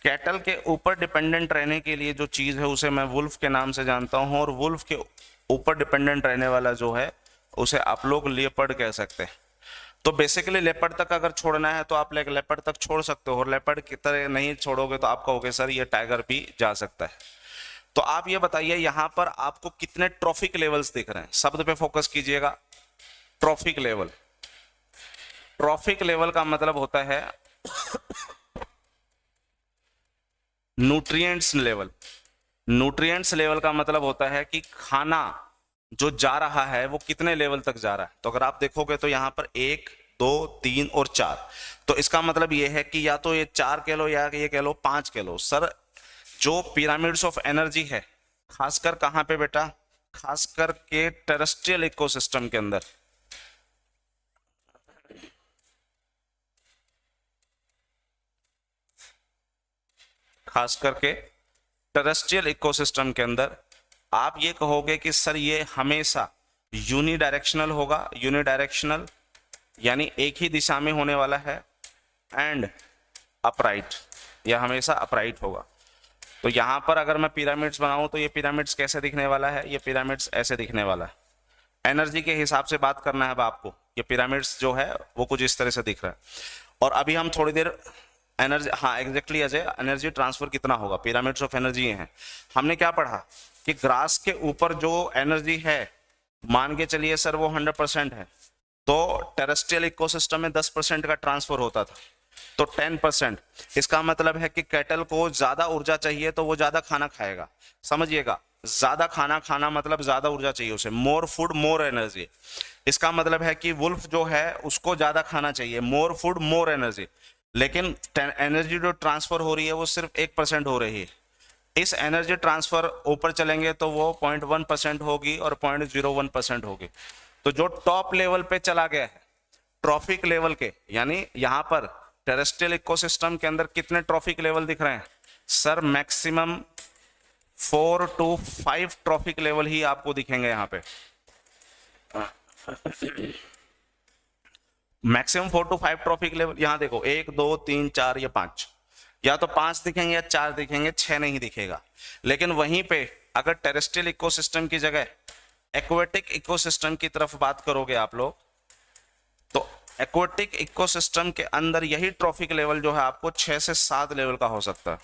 कैटल के ऊपर डिपेंडेंट रहने के लिए जो चीज है उसे मैं वुल्फ के नाम से जानता हूं, और वुल्फ के ऊपर डिपेंडेंट रहने वाला जो है उसे आप लोग लेपर्ड कह सकते हैं। तो बेसिकली लेपर्ड तक अगर छोड़ना है तो आप लेपर्ड तक छोड़ सकते हो, और लेपर्ड की तरह नहीं छोड़ोगे तो आप कहोगे सर ये टाइगर भी जा सकता है। तो आप ये बताइए यहां पर आपको कितने ट्रॉफिक लेवल्स दिख रहे हैं, शब्द पे फोकस कीजिएगा। ट्रॉफिक लेवल, ट्रॉफिक लेवल का मतलब होता है न्यूट्रिएंट्स लेवल। न्यूट्रिएंट्स लेवल का मतलब होता है कि खाना जो जा रहा है वो कितने लेवल तक जा रहा है। तो अगर आप देखोगे तो यहां पर 1, 2, 3 और 4, तो इसका मतलब ये है कि या तो ये 4 किलो या ये कह लो 5 किलो। सर जो पिरामिड्स ऑफ एनर्जी है खासकर कहां पे बेटा, खासकर के टेरेस्ट्रियल इकोसिस्टम के अंदर, खास करके टेरेस्ट्रियल इकोसिस्टम के अंदर आप ये कहोगे कि सर ये हमेशा यूनिडायरेक्शनल होगा। यूनिडायरेक्शनल यानी एक ही दिशा में होने वाला है, एंड अपराइट, यह हमेशा अपराइट होगा। तो यहां पर अगर मैं पिरामिड्स बनाऊं तो ये पिरामिड्स कैसे दिखने वाला है, ये पिरामिड्स ऐसे दिखने वाला है। एनर्जी के हिसाब से बात करना है अब आपको, ये पिरामिड्स जो है वो कुछ इस तरह से दिख रहा है। और अभी हम थोड़ी देर एनर्जी, हाँ एग्जैक्टली अजय, एनर्जी ट्रांसफर कितना होगा, पिरामिड्स ऑफ एनर्जी है। हमने क्या पढ़ा कि ग्रास के ऊपर जो एनर्जी है मान के चलिए सर वो 100% है, तो टेरेस्ट्रियल इकोसिस्टम में 10% का ट्रांसफर होता था, तो 10%। इसका मतलब है कि कैटल को ज्यादा ऊर्जा चाहिए तो वो ज्यादा खाना खाएगा। समझिएगा, ज्यादा खाना खाना मतलब ज्यादा ऊर्जा चाहिए उसे, मोर फूड मोर एनर्जी। इसका मतलब है कि वुल्फ जो है उसको ज्यादा खाना चाहिए, मोर फूड मोर एनर्जी, लेकिन एनर्जी जो ट्रांसफर हो रही है वो सिर्फ 1% हो रही है। इस एनर्जी ट्रांसफर ऊपर चलेंगे तो वो 0.1% होगी और 0.01% होगी। तो जो टॉप लेवल पे चला गया है ट्रॉफिक लेवल के, यानी यहां पर टेरेस्ट्रियल इकोसिस्टम के अंदर कितने ट्रॉफिक लेवल दिख रहे हैं sir, maximum 4 to 5 trophic level ही आपको दिखेंगे यहां पे। मैक्सिमम 4 to 5 ट्रॉफिक लेवल, यहां देखो 1, 2, 3, 4 या 5, या तो 5 दिखेंगे या 4 दिखेंगे, 6 नहीं दिखेगा। लेकिन वहीं पे अगर टेरेस्ट्रियल इकोसिस्टम की जगह एक्वेटिक इकोसिस्टम की तरफ बात करोगे आप लोग, तो एक्वेटिक इकोसिस्टम के अंदर यही ट्रॉफिक लेवल जो है आपको 6 से 7 लेवल का हो सकता है,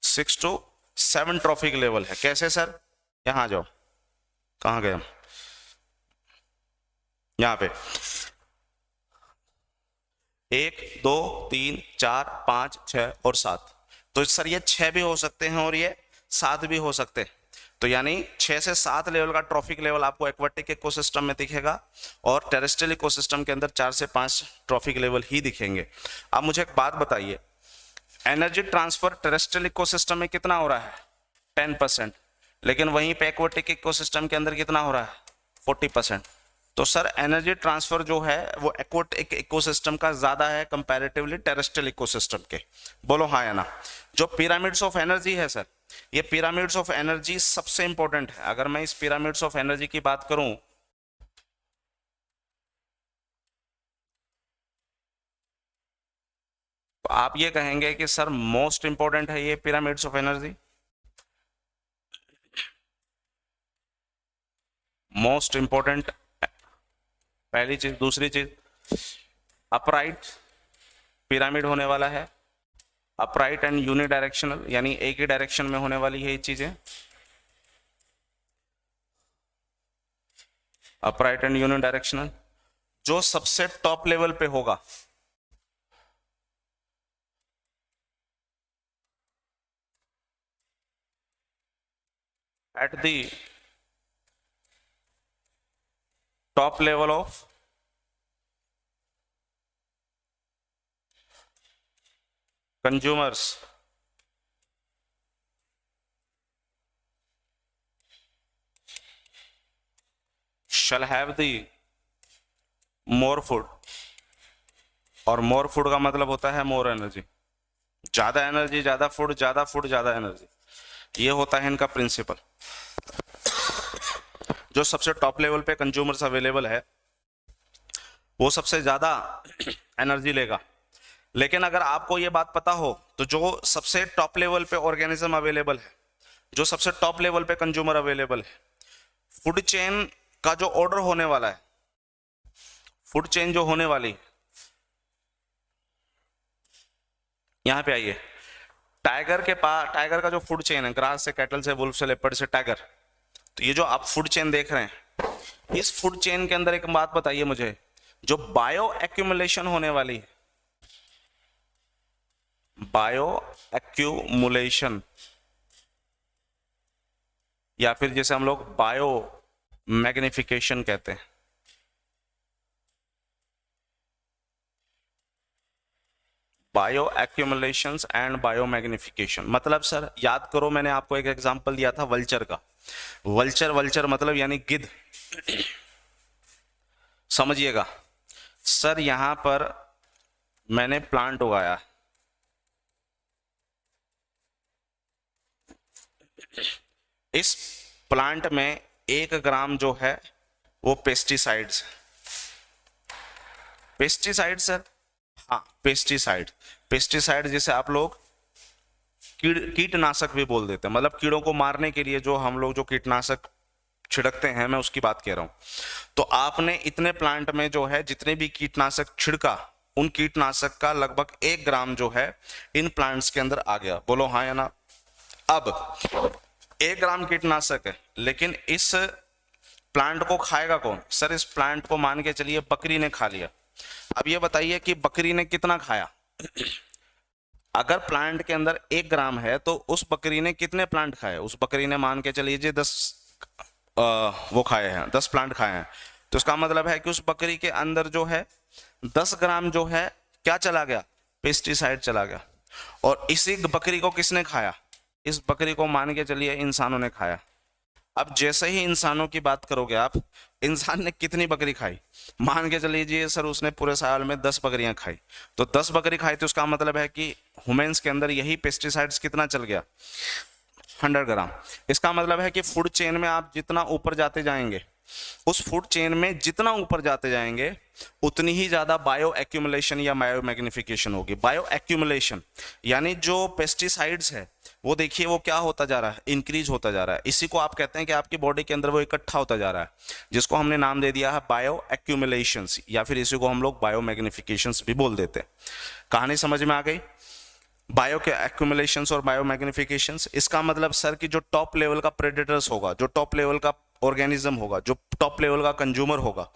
6 to 7 ट्रॉफिक लेवल है। कैसे सर, यहां जाओ, कहां गए हम, यहां पे 1, 2, 3, 4, 5, 6 और 7, तो सर ये 6 भी हो सकते हैं और ये 7 भी हो सकते हैं। तो यानी 6 से 7 लेवल का ट्रॉफिक लेवल आपको एक्वाटिक इकोसिस्टम में दिखेगा, और टेरेस्ट्रियल इकोसिस्टम के अंदर 4 से 5 ट्रॉफिक लेवल ही दिखेंगे। अब मुझे एक बात बताइए, एनर्जी ट्रांसफर टेरेस्ट्रियल इकोसिस्टम में कितना हो रहा है, 10%, लेकिन वहीं पे एक्वाटिक इकोसिस्टम के अंदर कितना हो रहा है, 40%। तो सर एनर्जी ट्रांसफर जो है वो एक्वाटिक इकोसिस्टम का ज्यादा है कंपैरेटिवली टेरेस्ट्रियल इकोसिस्टम के, बोलो हाँ या ना। जो पिरामिड्स ऑफ एनर्जी है सर, ये पिरामिड्स ऑफ एनर्जी सबसे इंपॉर्टेंट है। अगर मैं इस पिरामिड्स ऑफ एनर्जी की बात करूं तो आप ये कहेंगे कि सर मोस्ट इंपॉर्टेंट है ये pyramids of energy, most important पहली चीज। दूसरी चीज, अपराइट पिरामिड होने वाला है, अपराइट एंड यूनिडायरेक्शनल, यानी एक ही डायरेक्शन में होने वाली है ये चीजें, अपराइट एंड यूनिडायरेक्शनल। जो सबसे टॉप लेवल पे होगा at the top level of consumers shall have the more food, और मोर फूड का मतलब होता है मोर एनर्जी, ज्यादा एनर्जी ज्यादा फूड, ज्यादा फूड ज्यादा एनर्जी। ये होता है इनका प्रिंसिपल। जो सबसे टॉप लेवल पे कंज्यूमर्स अवेलेबल है वो सबसे ज्यादा एनर्जी लेगा। लेकिन अगर आपको ये बात पता हो तो जो सबसे टॉप लेवल पे ऑर्गेनिज्म अवेलेबल है, जो सबसे टॉप लेवल पे कंज्यूमर अवेलेबल है, फूड चेन का जो ऑर्डर होने वाला है, फूड चेन जो होने वाली, यहां पे आइए, टाइगर के पास, टाइगर का जो फूड चेन है, ग्रास से कैटल से वुल्फ से लेपर्ड से टाइगर, तो ये जो आप फूड चेन देख रहे हैं, इस फूड चेन के अंदर एक बात बताइए मुझे, जो बायो एक्यूमुलेशन होने वाली है, बायो एक्यूमुलेशन, या फिर जैसे हम लोग बायो मैग्निफिकेशन कहते हैं, बायो एक्यूमुलेशंस एंड बायो मैग्निफिकेशन। मतलब सर याद करो, मैंने आपको एक एग्जांपल दिया था वल्चर का। वल्चर, वल्चर मतलब यानी गिद्ध। समझिएगा सर, यहां पर मैंने प्लांट उगाया, इस प्लांट में 1 ग्राम जो है वो पेस्टिसाइड्स, पेस्टिसाइड सर, हाँ पेस्टिसाइड, पेस्टिसाइड जिसे आप लोग कीटनाशक भी बोल देते हैं, मतलब कीड़ों को मारने के लिए जो हम लोग जो कीटनाशक छिड़कते हैं, मैं उसकी बात कह रहा हूं। तो आपने इतने प्लांट में जो है जितने भी कीटनाशक छिड़का, उन कीटनाशक का लगभग 1 ग्राम जो है इन प्लांट्स के अंदर आ गया। बोलो हाँ या ना। अब 1 ग्राम कीटनाशक है, लेकिन इस प्लांट को खाएगा कौन? सर इस प्लांट को मान के चलिए बकरी ने खा लिया। अब ये बताइए कि बकरी ने कितना खाया? अगर प्लांट के अंदर 1 ग्राम है तो उस बकरी ने कितने प्लांट खाए? उस बकरी ने मान के चलिए 10 वो खाए हैं, 10 प्लांट खाए हैं। तो इसका मतलब है कि उस बकरी के अंदर जो है 10 ग्राम जो है क्या चला गया? पेस्टिसाइड चला गया। और इसी बकरी को किसने खाया? इस बकरी को मान के चलिए इंसानों ने खाया। अब जैसे ही इंसानों की बात करोगे आप, इंसान ने कितनी बकरी खाई? मान के चलिए सर उसने पूरे साल में 10 बकरियां खाई, तो 10 बकरी खाई, तो उसका मतलब है कि ह्यूमंस के अंदर यही पेस्टिसाइड्स कितना चल गया? 100 ग्राम। इसका मतलब है कि फूड चेन में आप जितना ऊपर जाते जाएंगे, उस फूड चेन में जितना ऊपर जाते जाएंगे उतनी ही ज्यादा बायो एक्यूमुलेशन या बायो मैग्निफिकेशन होगी। बायो एक्यूमुलेशन यानी जो पेस्टिसाइड्स है वो देखिए वो क्या होता जा रहा है? इंक्रीज होता जा रहा है। इसी को आप कहते हैं कि आपकी बॉडी के अंदर वो इकट्ठा होता जा रहा है, जिसको हमने नाम दे दिया है बायो एक्यूमुलेशंस, या फिर इसी को हम लोग बायो मैग्निफिकेशंस भी बोल देते हैं। कहानी समझ में आ गई? बायो के एक्यूमुलेशंस और बायो मैग्निफिकेशंस, इसका मतलब सर कि जो टॉप लेवल का प्रेडेटर्स होगा, जो टॉप लेवल का ऑर्गेनिज्म होगा, जो टॉप लेवल का कंज्यूमर होगा,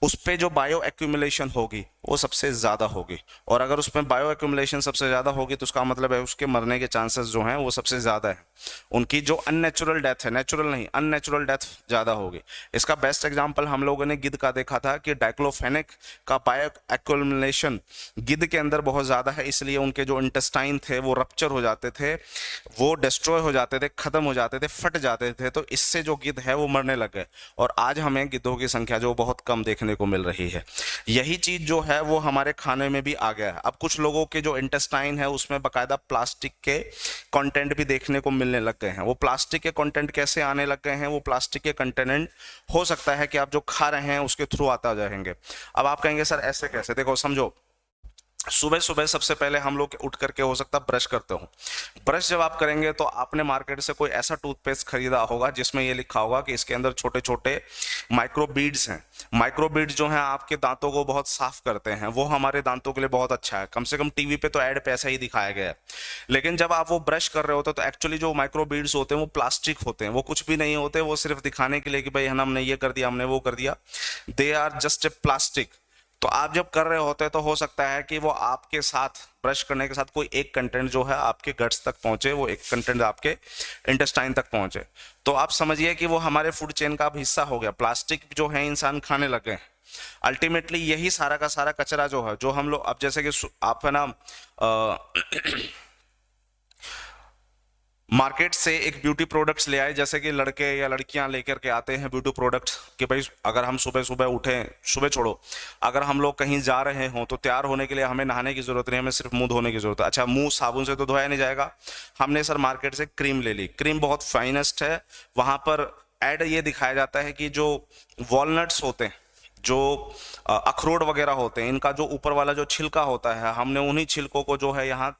उस पे जो बायो एक्यूमुलेशन होगी वो सबसे ज्यादा होगी। और अगर उसमें बायो एक्यूमुलेशन सबसे ज्यादा होगी तो उसका मतलब है उसके मरने के चांसेस जो हैं वो सबसे ज्यादा है। उनकी जो अननेचुरल डेथ है, नेचुरल नहीं अननेचुरल डेथ ज्यादा होगी। इसका बेस्ट एग्जांपल हम लोगों ने गिद्ध का देखा था कि डाइक्लोफेनेक का बायो एक्यूमुलेशन गिद्ध के अंदर बहुत ज्यादा है, इसलिए उनके जो इंटेस्टाइन थे वो रप्चर हो जाते थे, वो डिस्ट्रॉय हो जाते थे, खत्म हो जाते थे, फट जाते थे। तो इससे जो गिद्ध है वो मरने लग गए, और आज हमें गिद्धों की संख्या जो बहुत कम देखने को मिल रही है। यही चीज जो है वो हमारे खाने में भी आ गया है। अब कुछ लोगों के जो इंटेस्टाइन है उसमें बकायदा प्लास्टिक के कंटेंट भी देखने को मिलने लग गए हैं। वो प्लास्टिक के कंटेंट कैसे आने लग गए हैं? वो प्लास्टिक के कंटेंट हो सकता है कि आप जो खा रहे हैं उसके थ्रू आता जाएंगे। अब आप कहेंगे सर ऐसे कैसे? देखो समझो, सुबह सुबह सबसे पहले हम लोग उठ करके हो सकता है ब्रश करते हो। ब्रश जब आप करेंगे तो आपने मार्केट से कोई ऐसा टूथपेस्ट खरीदा होगा जिसमें ये लिखा होगा कि इसके अंदर छोटे छोटे माइक्रो बीड्स हैं। माइक्रो बीड्स जो हैं आपके दांतों को बहुत साफ करते हैं, वो हमारे दांतों के लिए बहुत अच्छा है। कम से कम टीवी पे तो ऐड पे ऐसा ही दिखाया गया है। लेकिन जब आप वो ब्रश कर रहे होते तो एक्चुअली जो माइक्रो बीड्स होते हैं वो प्लास्टिक होते हैं, वो कुछ भी नहीं होते, वो सिर्फ दिखाने के लिए कि भाई हमने ये कर दिया, हमने वो कर दिया। They are just a plastic. तो आप जब कर रहे होते हैं तो हो सकता है कि वो आपके साथ ब्रश करने के साथ कोई एक कंटेंट जो है आपके गट्स तक पहुंचे, वो एक कंटेंट आपके इंटेस्टाइन तक पहुंचे। तो आप समझिए कि वो हमारे फूड चेन का अब हिस्सा हो गया। प्लास्टिक जो है इंसान खाने लग गए। अल्टीमेटली यही सारा का सारा कचरा जो है, जो हम लोग अब जैसे कि आप है ना मार्केट से एक ब्यूटी प्रोडक्ट्स ले आए, जैसे कि लड़के या लड़कियां लेकर के आते हैं ब्यूटी प्रोडक्ट्स कि भाई अगर हम सुबह सुबह उठें, सुबह छोड़ो, अगर हम लोग कहीं जा रहे हों तो तैयार होने के लिए हमें नहाने की जरूरत नहीं, हमें सिर्फ मुंह धोने की जरूरत है। अच्छा, मुंह साबुन से तो धोया नहीं जाएगा, हमने सर मार्केट से क्रीम ले ली, क्रीम बहुत फाइनेस्ट है, वहां पर ऐड ये दिखाया जाता है कि जो वॉलनट्स होते हैं, जो अखरोट वगैरह होते हैं, इनका जो ऊपर वाला जो छिलका होता है, हमने उन्हीं छिलकों को जो है यहाँ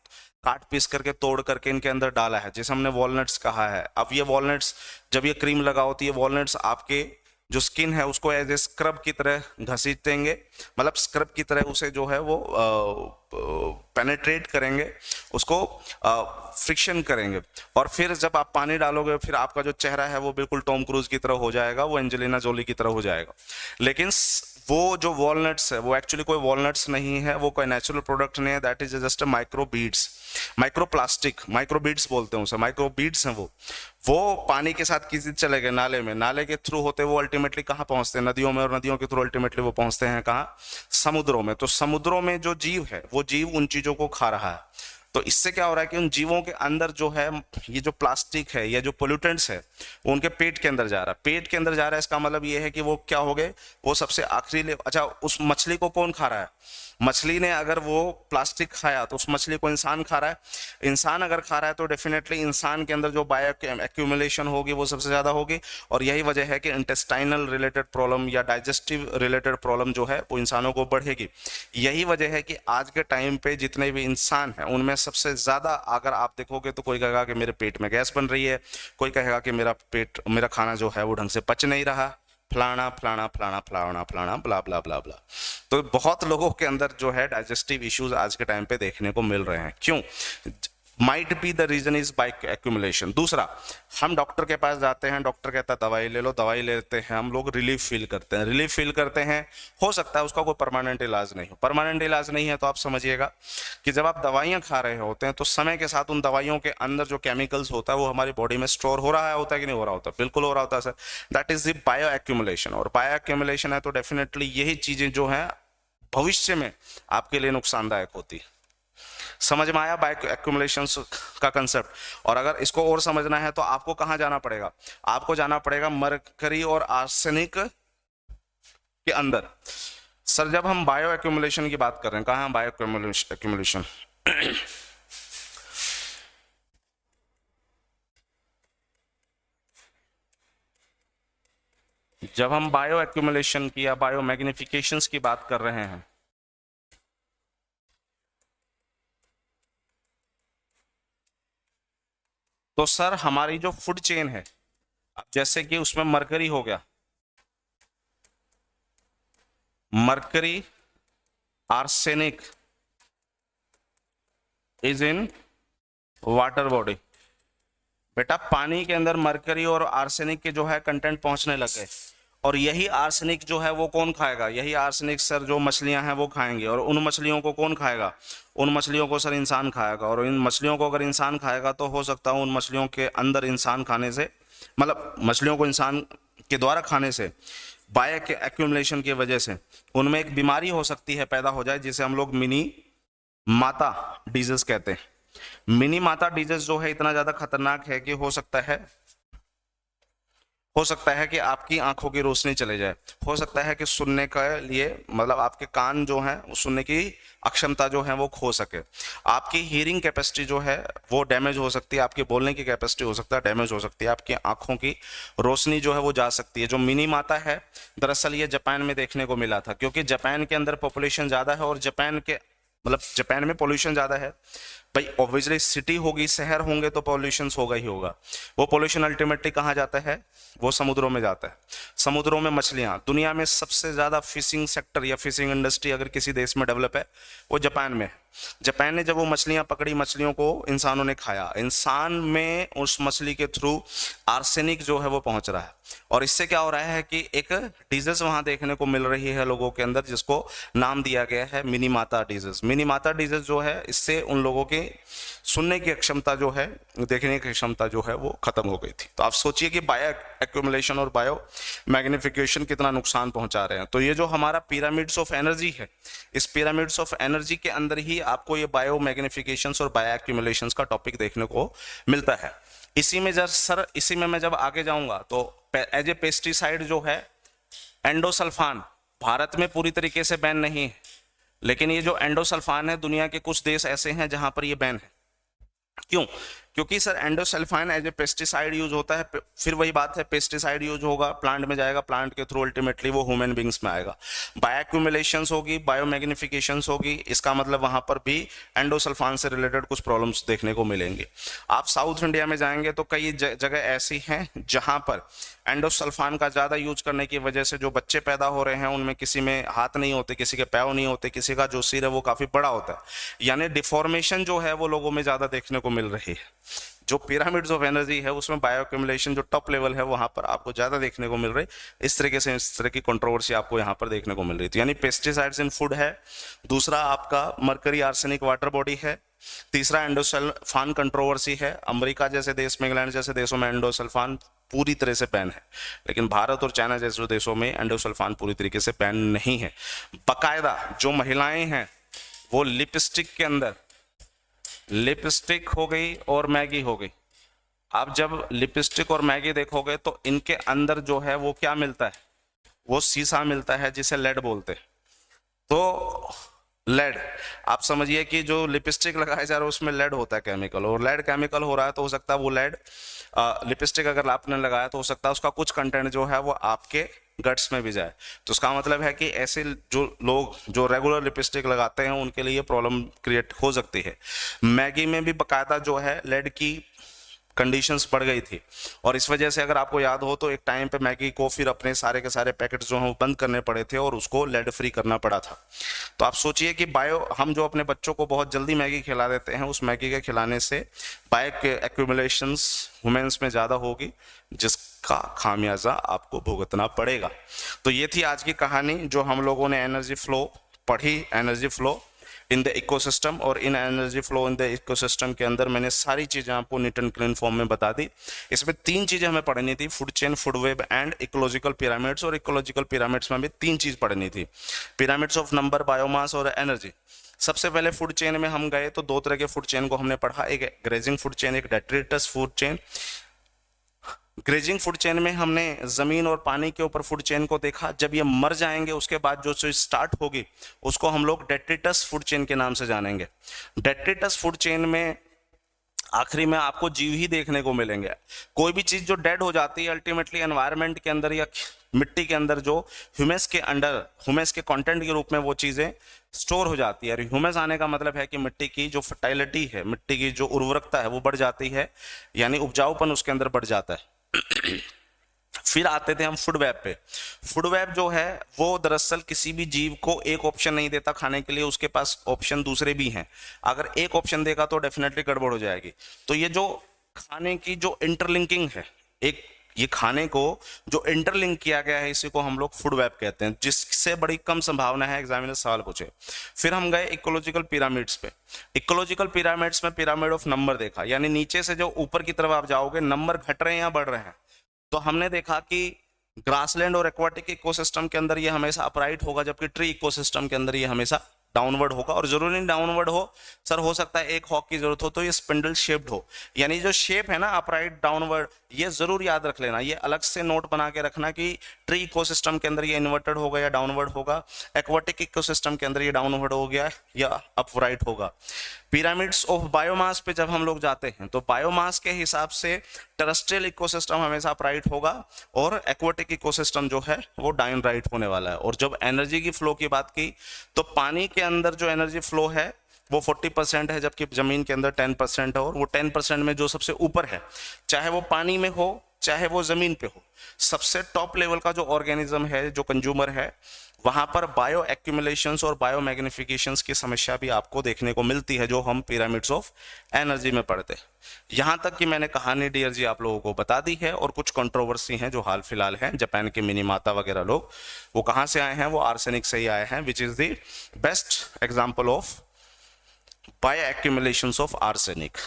काट पीस करके तोड़ करके इनके अंदर डाला है, जिसे हमने वॉलनट्स कहा है। अब ये वॉलनट्स जब ये क्रीम लगाओ तो ये वॉलनट्स आपके जो स्किन है उसको एज ए स्क्रब की तरह घसीट देंगे, मतलब स्क्रब की तरह उसे जो है वो पेनेट्रेट करेंगे, उसको फ्रिक्शन करेंगे, और फिर जब आप पानी डालोगे फिर आपका जो चेहरा है वो बिल्कुल टॉम क्रूज की तरह हो जाएगा, वो एंजेलिना जोली की तरह हो जाएगा। लेकिन वो जो वॉलनट्स है वो एक्चुअली कोई वॉलनट्स नहीं है, वो कोई नेचुरल प्रोडक्ट नहीं है, that is just micro beads, micro plastic, micro beads बोलते हैं उसे, माइक्रो बीड्स हैं वो पानी के साथ किसी चले गए नाले में, नाले के थ्रू होते वो अल्टीमेटली कहाँ पहुंचते हैं, नदियों में, और नदियों के थ्रू अल्टीमेटली वो पहुंचते हैं कहाँ, समुद्रों में। तो समुद्रों में जो जीव है वो जीव उन चीजों को खा रहा है, तो इससे क्या हो रहा है कि उन जीवों के अंदर जो है ये जो प्लास्टिक है या जो पोल्यूटेंट्स है वो उनके पेट के अंदर जा रहा है, पेट के अंदर जा रहा है, इसका मतलब ये है कि वो क्या हो गए, वो सबसे आखिरी अच्छा, उस मछली को कौन खा रहा है, मछली ने अगर वो प्लास्टिक खाया तो उस मछली को इंसान खा रहा है, इंसान अगर खा रहा है तो डेफिनेटली इंसान के अंदर जो बायो एक्यूमुलेशन होगी वो सबसे ज्यादा होगी, और यही वजह है कि इंटेस्टाइनल रिलेटेड प्रॉब्लम या डाइजेस्टिव रिलेटेड प्रॉब्लम जो है वो इंसानों को बढ़ेगी। यही वजह है कि आज के टाइम पे जितने भी इंसान हैं उनमें सबसे ज्यादा अगर आप देखोगे तो कोई कहेगा कि मेरे पेट में गैस बन रही है, कोई कहेगा कि मेरा खाना जो है वो ढंग से पच नहीं रहा, फलाना फलाना फलाना फलाना फलाना ब्ला ब्ला ब्ला ब्ला। तो बहुत लोगों के अंदर जो है डाइजेस्टिव इश्यूज आज के टाइम पे देखने को मिल रहे हैं, क्यों, might be the reason is by accumulation. दूसरा, हम डॉक्टर के पास जाते हैं, डॉक्टर कहता है दवाई ले लो, दवाई लेते हैं, हम लोग रिलीफ फील करते हैं, रिलीफ फील करते हैं, हो सकता है उसका कोई परमानेंट इलाज नहीं हो, परमानेंट इलाज नहीं है तो आप समझिएगा कि जब आप दवाइयां खा रहे होते हैं तो समय के साथ उन दवाइयों के अंदर जो केमिकल्स होता है वो हमारी बॉडी में स्टोर हो रहा होता है कि नहीं हो रहा होता, बिल्कुल हो रहा होता है sir, that is the bio accumulation. और बायो एक्यूमुलेशन है तो डेफिनेटली यही चीजें जो है भविष्य में आपके लिए नुकसानदायक होती है। समझ में आया बायो एक्यूमुलेशन का कंसेप्ट? और अगर इसको और समझना है तो आपको कहां जाना पड़ेगा, आपको जाना पड़ेगा मरकरी और आर्सेनिक के अंदर। सर जब हम बायो एक्यूमुलेशन की बात कर रहे हैं, कहां है बायो एक्यूमुलेशन? जब हम बायो एक्यूमुलेशन की या बायो मैग्निफिकेशंस की बात कर रहे हैं तो सर हमारी जो फूड चेन है, जैसे कि उसमें मरकरी हो गया, mercury arsenic is in water body. बेटा पानी के अंदर मरकरी और आर्सेनिक के जो है कंटेंट पहुंचने लग गए, और यही आर्सेनिक जो है वो कौन खाएगा, यही आर्सेनिक सर जो मछलियां हैं वो खाएंगे, और उन मछलियों को कौन खाएगा, उन मछलियों को सर इंसान खाएगा, और इन मछलियों को अगर इंसान खाएगा तो हो सकता है उन मछलियों के अंदर इंसान खाने से, मतलब मछलियों को इंसान के द्वारा खाने से बायो के एक्यूमुलेशन की वजह से उनमें एक बीमारी हो सकती है, पैदा हो जाए, जिसे हम लोग मिनी माता डिजीज कहते हैं। मिनी माता डिजीज जो है इतना ज्यादा खतरनाक है कि हो सकता है कि आपकी आंखों की रोशनी चले जाए, हो सकता है कि सुनने के लिए, मतलब आपके कान जो हैं सुनने की अक्षमता जो है वो खो सके, आपकी हियरिंग कैपेसिटी जो है वो डैमेज हो सकती है, आपकी बोलने की कैपेसिटी हो सकता है डैमेज हो सकती है, आपकी आंखों की रोशनी जो है वो जा सकती है। जो मिनी माता है दरअसल ये जापान में देखने को मिला था, क्योंकि जापान के अंदर पॉपुलेशन ज़्यादा है, और जापान में पॉल्यूशन ज़्यादा है भाई, ऑब्वियसली सिटी होगी, शहर होंगे तो पॉल्यूशन होगा ही होगा, वो पॉल्यूशन अल्टीमेटली कहाँ जाता है, वो समुद्रों में जाता है। समुद्रों में मछलियां, दुनिया में सबसे ज्यादा फिशिंग सेक्टर या फिशिंग इंडस्ट्री अगर किसी देश में डेवलप है वो जापान में है। जापान ने जब वो मछलियां पकड़ी, मछलियों को इंसानों ने खाया, इंसान में उस मछली के थ्रू आर्सेनिक जो है वो पहुंच रहा है, और इससे क्या हो रहा है कि एक डिजीज वहां देखने को मिल रही है लोगों के अंदर, जिसको नाम दिया गया है मिनी माता डिजीज। मिनी माता डिजीज जो है इससे उन लोगों की सुनने की क्षमता जो है, देखने की क्षमता जो है वो खत्म हो गई थी। तो आप सोचिए कि बायो एक्यूमुलेशन और बायो मैग्निफिकेशन कितना नुकसान पहुंचा रहे हैं। तो ये जो हमारा पिरामिड्स ऑफ एनर्जी है, इस पिरामिड्स ऑफ एनर्जी के अंदर ही आपको ये बायो मैग्निफिकेशन और बायो एक्यूमुलेशन का टॉपिक देखने को मिलता है। इसी में जब सर, इसी में मैं जब आगे जाऊंगा तो एज ए पेस्टिसाइड जो है एंडोसल्फान भारत में पूरी तरीके से बैन नहीं है, लेकिन ये जो एंडोसल्फान है दुनिया के कुछ देश ऐसे हैं जहां पर ये बैन है। क्यों? क्योंकि sir endosulfan as a pesticide use होता है, फिर वही बात है, पेस्टिसाइड यूज होगा, प्लांट में जाएगा, प्लांट के थ्रू अल्टीमेटली वो ह्यूमन बींग्स में आएगा, बायोक्यूमुलेशंस होगी, बायोमैग्निफिकेशंस होगी, इसका मतलब वहां पर भी एंडोसल्फान से रिलेटेड कुछ प्रॉब्लम्स देखने को मिलेंगे। आप साउथ इंडिया में जाएंगे तो कई जगह ऐसी हैं जहां पर एंडोसल्फान का ज्यादा यूज करने की वजह से जो बच्चे पैदा हो रहे हैं उनमें किसी में हाथ नहीं होते, किसी के पैर नहीं होते, किसी का जो सिर है वो काफी बड़ा होता है, यानी डिफॉर्मेशन जो है वो लोगों में ज्यादा देखने को मिल रही है। जो पिरामिड्स ऑफ एनर्जी है उसमें बायोअक्यूमुलेशन जो टॉप लेवल है वहां पर आपको ज्यादा देखने को मिल रही, इस तरीके से इस तरह की कंट्रोवर्सी आपको यहां पर देखने को मिल रही थी। यानी पेस्टिसाइड्स इन फूड है, दूसरा आपका मरकरी आर्सेनिक वाटर बॉडी है, तीसरा एंडोसल्फान कंट्रोवर्सी है। अमेरिका जैसे देश में, इंग्लैंड जैसे देशों में एंडोसल्फान पूरी तरह से बैन है, लेकिन भारत और चाइना जैसे देशों में एंडोसल्फान पूरी तरीके से बैन नहीं है। बाकायदा जो महिलाएं हैं वो लिपस्टिक के अंदर, लिपस्टिक हो गई और मैगी हो गई, आप जब लिपस्टिक और मैगी देखोगे तो इनके अंदर जो है वो क्या मिलता है, वो सीसा मिलता है जिसे लेड बोलते हैं। तो लेड, आप समझिए कि जो लिपस्टिक लगाया जा रहा है उसमें लेड होता है केमिकल, और लेड केमिकल हो रहा है तो हो सकता है वो लेड लिपस्टिक अगर आपने लगाया तो हो सकता है उसका कुछ कंटेंट जो है वो आपके गट्स में भी जाए। तो उसका मतलब है कि ऐसे जो लोग जो रेगुलर लिपस्टिक लगाते हैं उनके लिए प्रॉब्लम क्रिएट हो सकती है। मैगी में भी बकायदा जो है लेड की कंडीशंस बढ़ गई थी, और इस वजह से अगर आपको याद हो तो एक टाइम पे मैगी को फिर अपने सारे के सारे पैकेट्स जो हैं वो बंद करने पड़े थे और उसको लेड फ्री करना पड़ा था। तो आप सोचिए कि हम जो अपने बच्चों को बहुत जल्दी मैगी खिला देते हैं, उस मैगी के खिलाने से बायो एक्यूमुलेशंस वुमेन्स में ज़्यादा होगी, जिसका खामियाजा आपको भुगतना पड़ेगा। तो ये थी आज की कहानी जो हम लोगों ने एनर्जी फ्लो पढ़ी, energy flow in the ecosystem, और इन energy flow in the ecosystem के अंदर मैंने सारी चीजें आपको नीट एंड क्लीन फॉर्म में बता दी। इसमें 3 चीजें हमें पढ़नी थी, food chain, food web and ecological pyramids, और इकोलॉजिकल पिरामिड्स में भी 3 चीज पढ़नी थी, पिरामिड्स ऑफ नंबर, बायोमास और एनर्जी। सबसे पहले फूड चेन में हम गए तो 2 तरह के फूड चेन को हमने पढ़ा, एक ग्रेजिंग फूड चेन, एक detritus food chain. Grazing food chain में हमने जमीन और पानी के ऊपर फूड चेन को देखा, जब ये मर जाएंगे उसके बाद जो चीज स्टार्ट होगी उसको हम लोग डेट्रिटस फूड चेन के नाम से जानेंगे। डेट्रिटस फूड चेन में आखिरी में आपको जीव ही देखने को मिलेंगे। कोई भी चीज जो डेड हो जाती है अल्टीमेटली एनवायरनमेंट के अंदर या मिट्टी के अंदर जो ह्यूमस के अंडर, ह्यूमस के कंटेंट के रूप में वो चीजें स्टोर हो जाती है। ह्यूमस आने का मतलब है कि मिट्टी की जो फर्टाइलिटी है, मिट्टी की जो उर्वरकता है वो बढ़ जाती है, यानी उपजाऊपन उसके अंदर बढ़ जाता है। फिर आते थे हम फूड वेब पे। फूड वेब जो है वो दरअसल किसी भी जीव को एक ऑप्शन नहीं देता खाने के लिए, उसके पास ऑप्शन दूसरे भी हैं। अगर एक ऑप्शन देगा तो डेफिनेटली गड़बड़ हो जाएगी। तो ये जो खाने की जो इंटरलिंकिंग है, एक ये खाने को जो इंटरलिंक किया गया है, इसी को हम लोग फूड वेब कहते हैं, जिससे बड़ी कम संभावना है एग्जामिनर सवाल पूछे। फिर हम गए इकोलॉजिकल पिरामिड्स पे। इकोलॉजिकल पिरामिड्स में पिरामिड ऑफ नंबर देखा, यानी नीचे से जो ऊपर की तरफ आप जाओगे नंबर घट रहे हैं या बढ़ रहे हैं। तो हमने देखा कि ग्रासलैंड और एक्वाटिक इकोसिस्टम के अंदर ये हमेशा अपराइट होगा, जबकि ट्री इकोसिस्टम के अंदर ये हमेशा डाउनवर्ड होगा। और जरूरी नहीं डाउनवर्ड हो सर, हो सकता है एक हॉक की जरूरत हो तो ये स्पिंडल शेप्ड हो। यानी जो शेप है ना अपराइट डाउनवर्ड, ये जरूर याद रख लेना, ये अलग से नोट बना के रखना कि ट्री इकोसिस्टम के अंदर ये इन्वर्टेड होगा या डाउनवर्ड होगा, एक्वाटिक इकोसिस्टम के अंदर ये डाउनवर्ड हो गया या अपराइट होगा। पिरामिड्स ऑफ बायोमास पे जब हम लोग जाते हैं तो बायोमास के हिसाब से टेरेस्ट्रियल इकोसिस्टम हमेशा अपराइट होगा और एक्वाटिक इकोसिस्टम जो है वो डाउन राइट होने वाला है। और जब एनर्जी की फ्लो की बात की तो पानी के अंदर जो एनर्जी फ्लो है वो 40% है, जबकि जमीन के अंदर 10% है। और वो 10% में जो सबसे ऊपर है, चाहे वो पानी में हो चाहे वो जमीन पे हो, सबसे टॉप लेवल का जो ऑर्गेनिज्म है, जो कंज्यूमर है, वहां पर बायो एक्यूमुलेशंस और बायो मैग्निफिकेशंस की समस्या भी आपको देखने को मिलती है, जो हम पिरामिड्स ऑफ एनर्जी में पढ़ते हैं। यहां तक कि मैंने कहानी डियर जी आप लोगों को बता दी है, और कुछ कंट्रोवर्सी हैं जो हाल फिलहाल हैं। जापान के मिनी माता वगैरह लोग वो कहां से आए हैं, वो आर्सेनिक से ही आए हैं, which is the best example of bio एक्यूमुलेशंस of arsenic.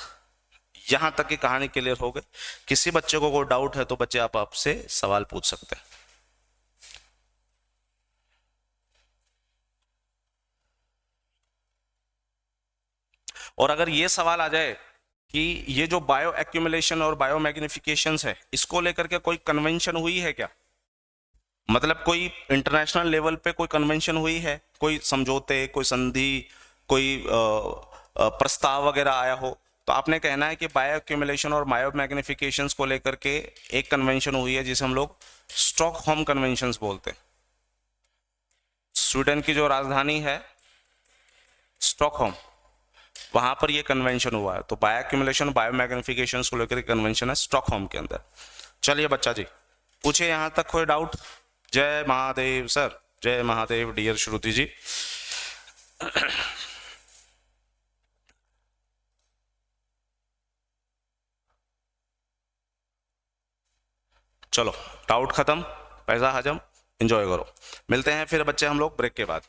यहां तक की कहानी क्लियर हो गई। किसी बच्चे को कोई डाउट है तो बच्चे आप आपसे सवाल पूछ सकते हैं। और अगर ये सवाल आ जाए कि ये जो बायो एक्यूमुलेशन और बायो मैग्निफिकेशंस है, इसको लेकर के कोई कन्वेंशन हुई है क्या? मतलब कोई इंटरनेशनल लेवल पे कोई कन्वेंशन हुई है, कोई समझौते, कोई संधि, कोई प्रस्ताव वगैरह आया हो? तो आपने कहना है कि बायो एक्यूमुलेशन और बायो मैग्निफिकेशंस को लेकर के एक कन्वेंशन हुई है जिसे हम लोग स्टॉकहोम कन्वेंशंस बोलते हैं। स्वीडन की जो राजधानी है स्टॉकहोम, वहां पर ये कन्वेंशन हुआ है। तो बायो एक्यूमुलेशन बायो मैग्निफिकेशंस को लेकर कन्वेंशन है स्टॉकहोम के अंदर। चलिए बच्चा जी, पूछे यहां तक कोई डाउट? जय महादेव सर, जय महादेव डियर श्रुति जी। चलो, डाउट खत्म, पैसा हजम, एंजॉय करो। मिलते हैं फिर बच्चे हम लोग ब्रेक के बाद।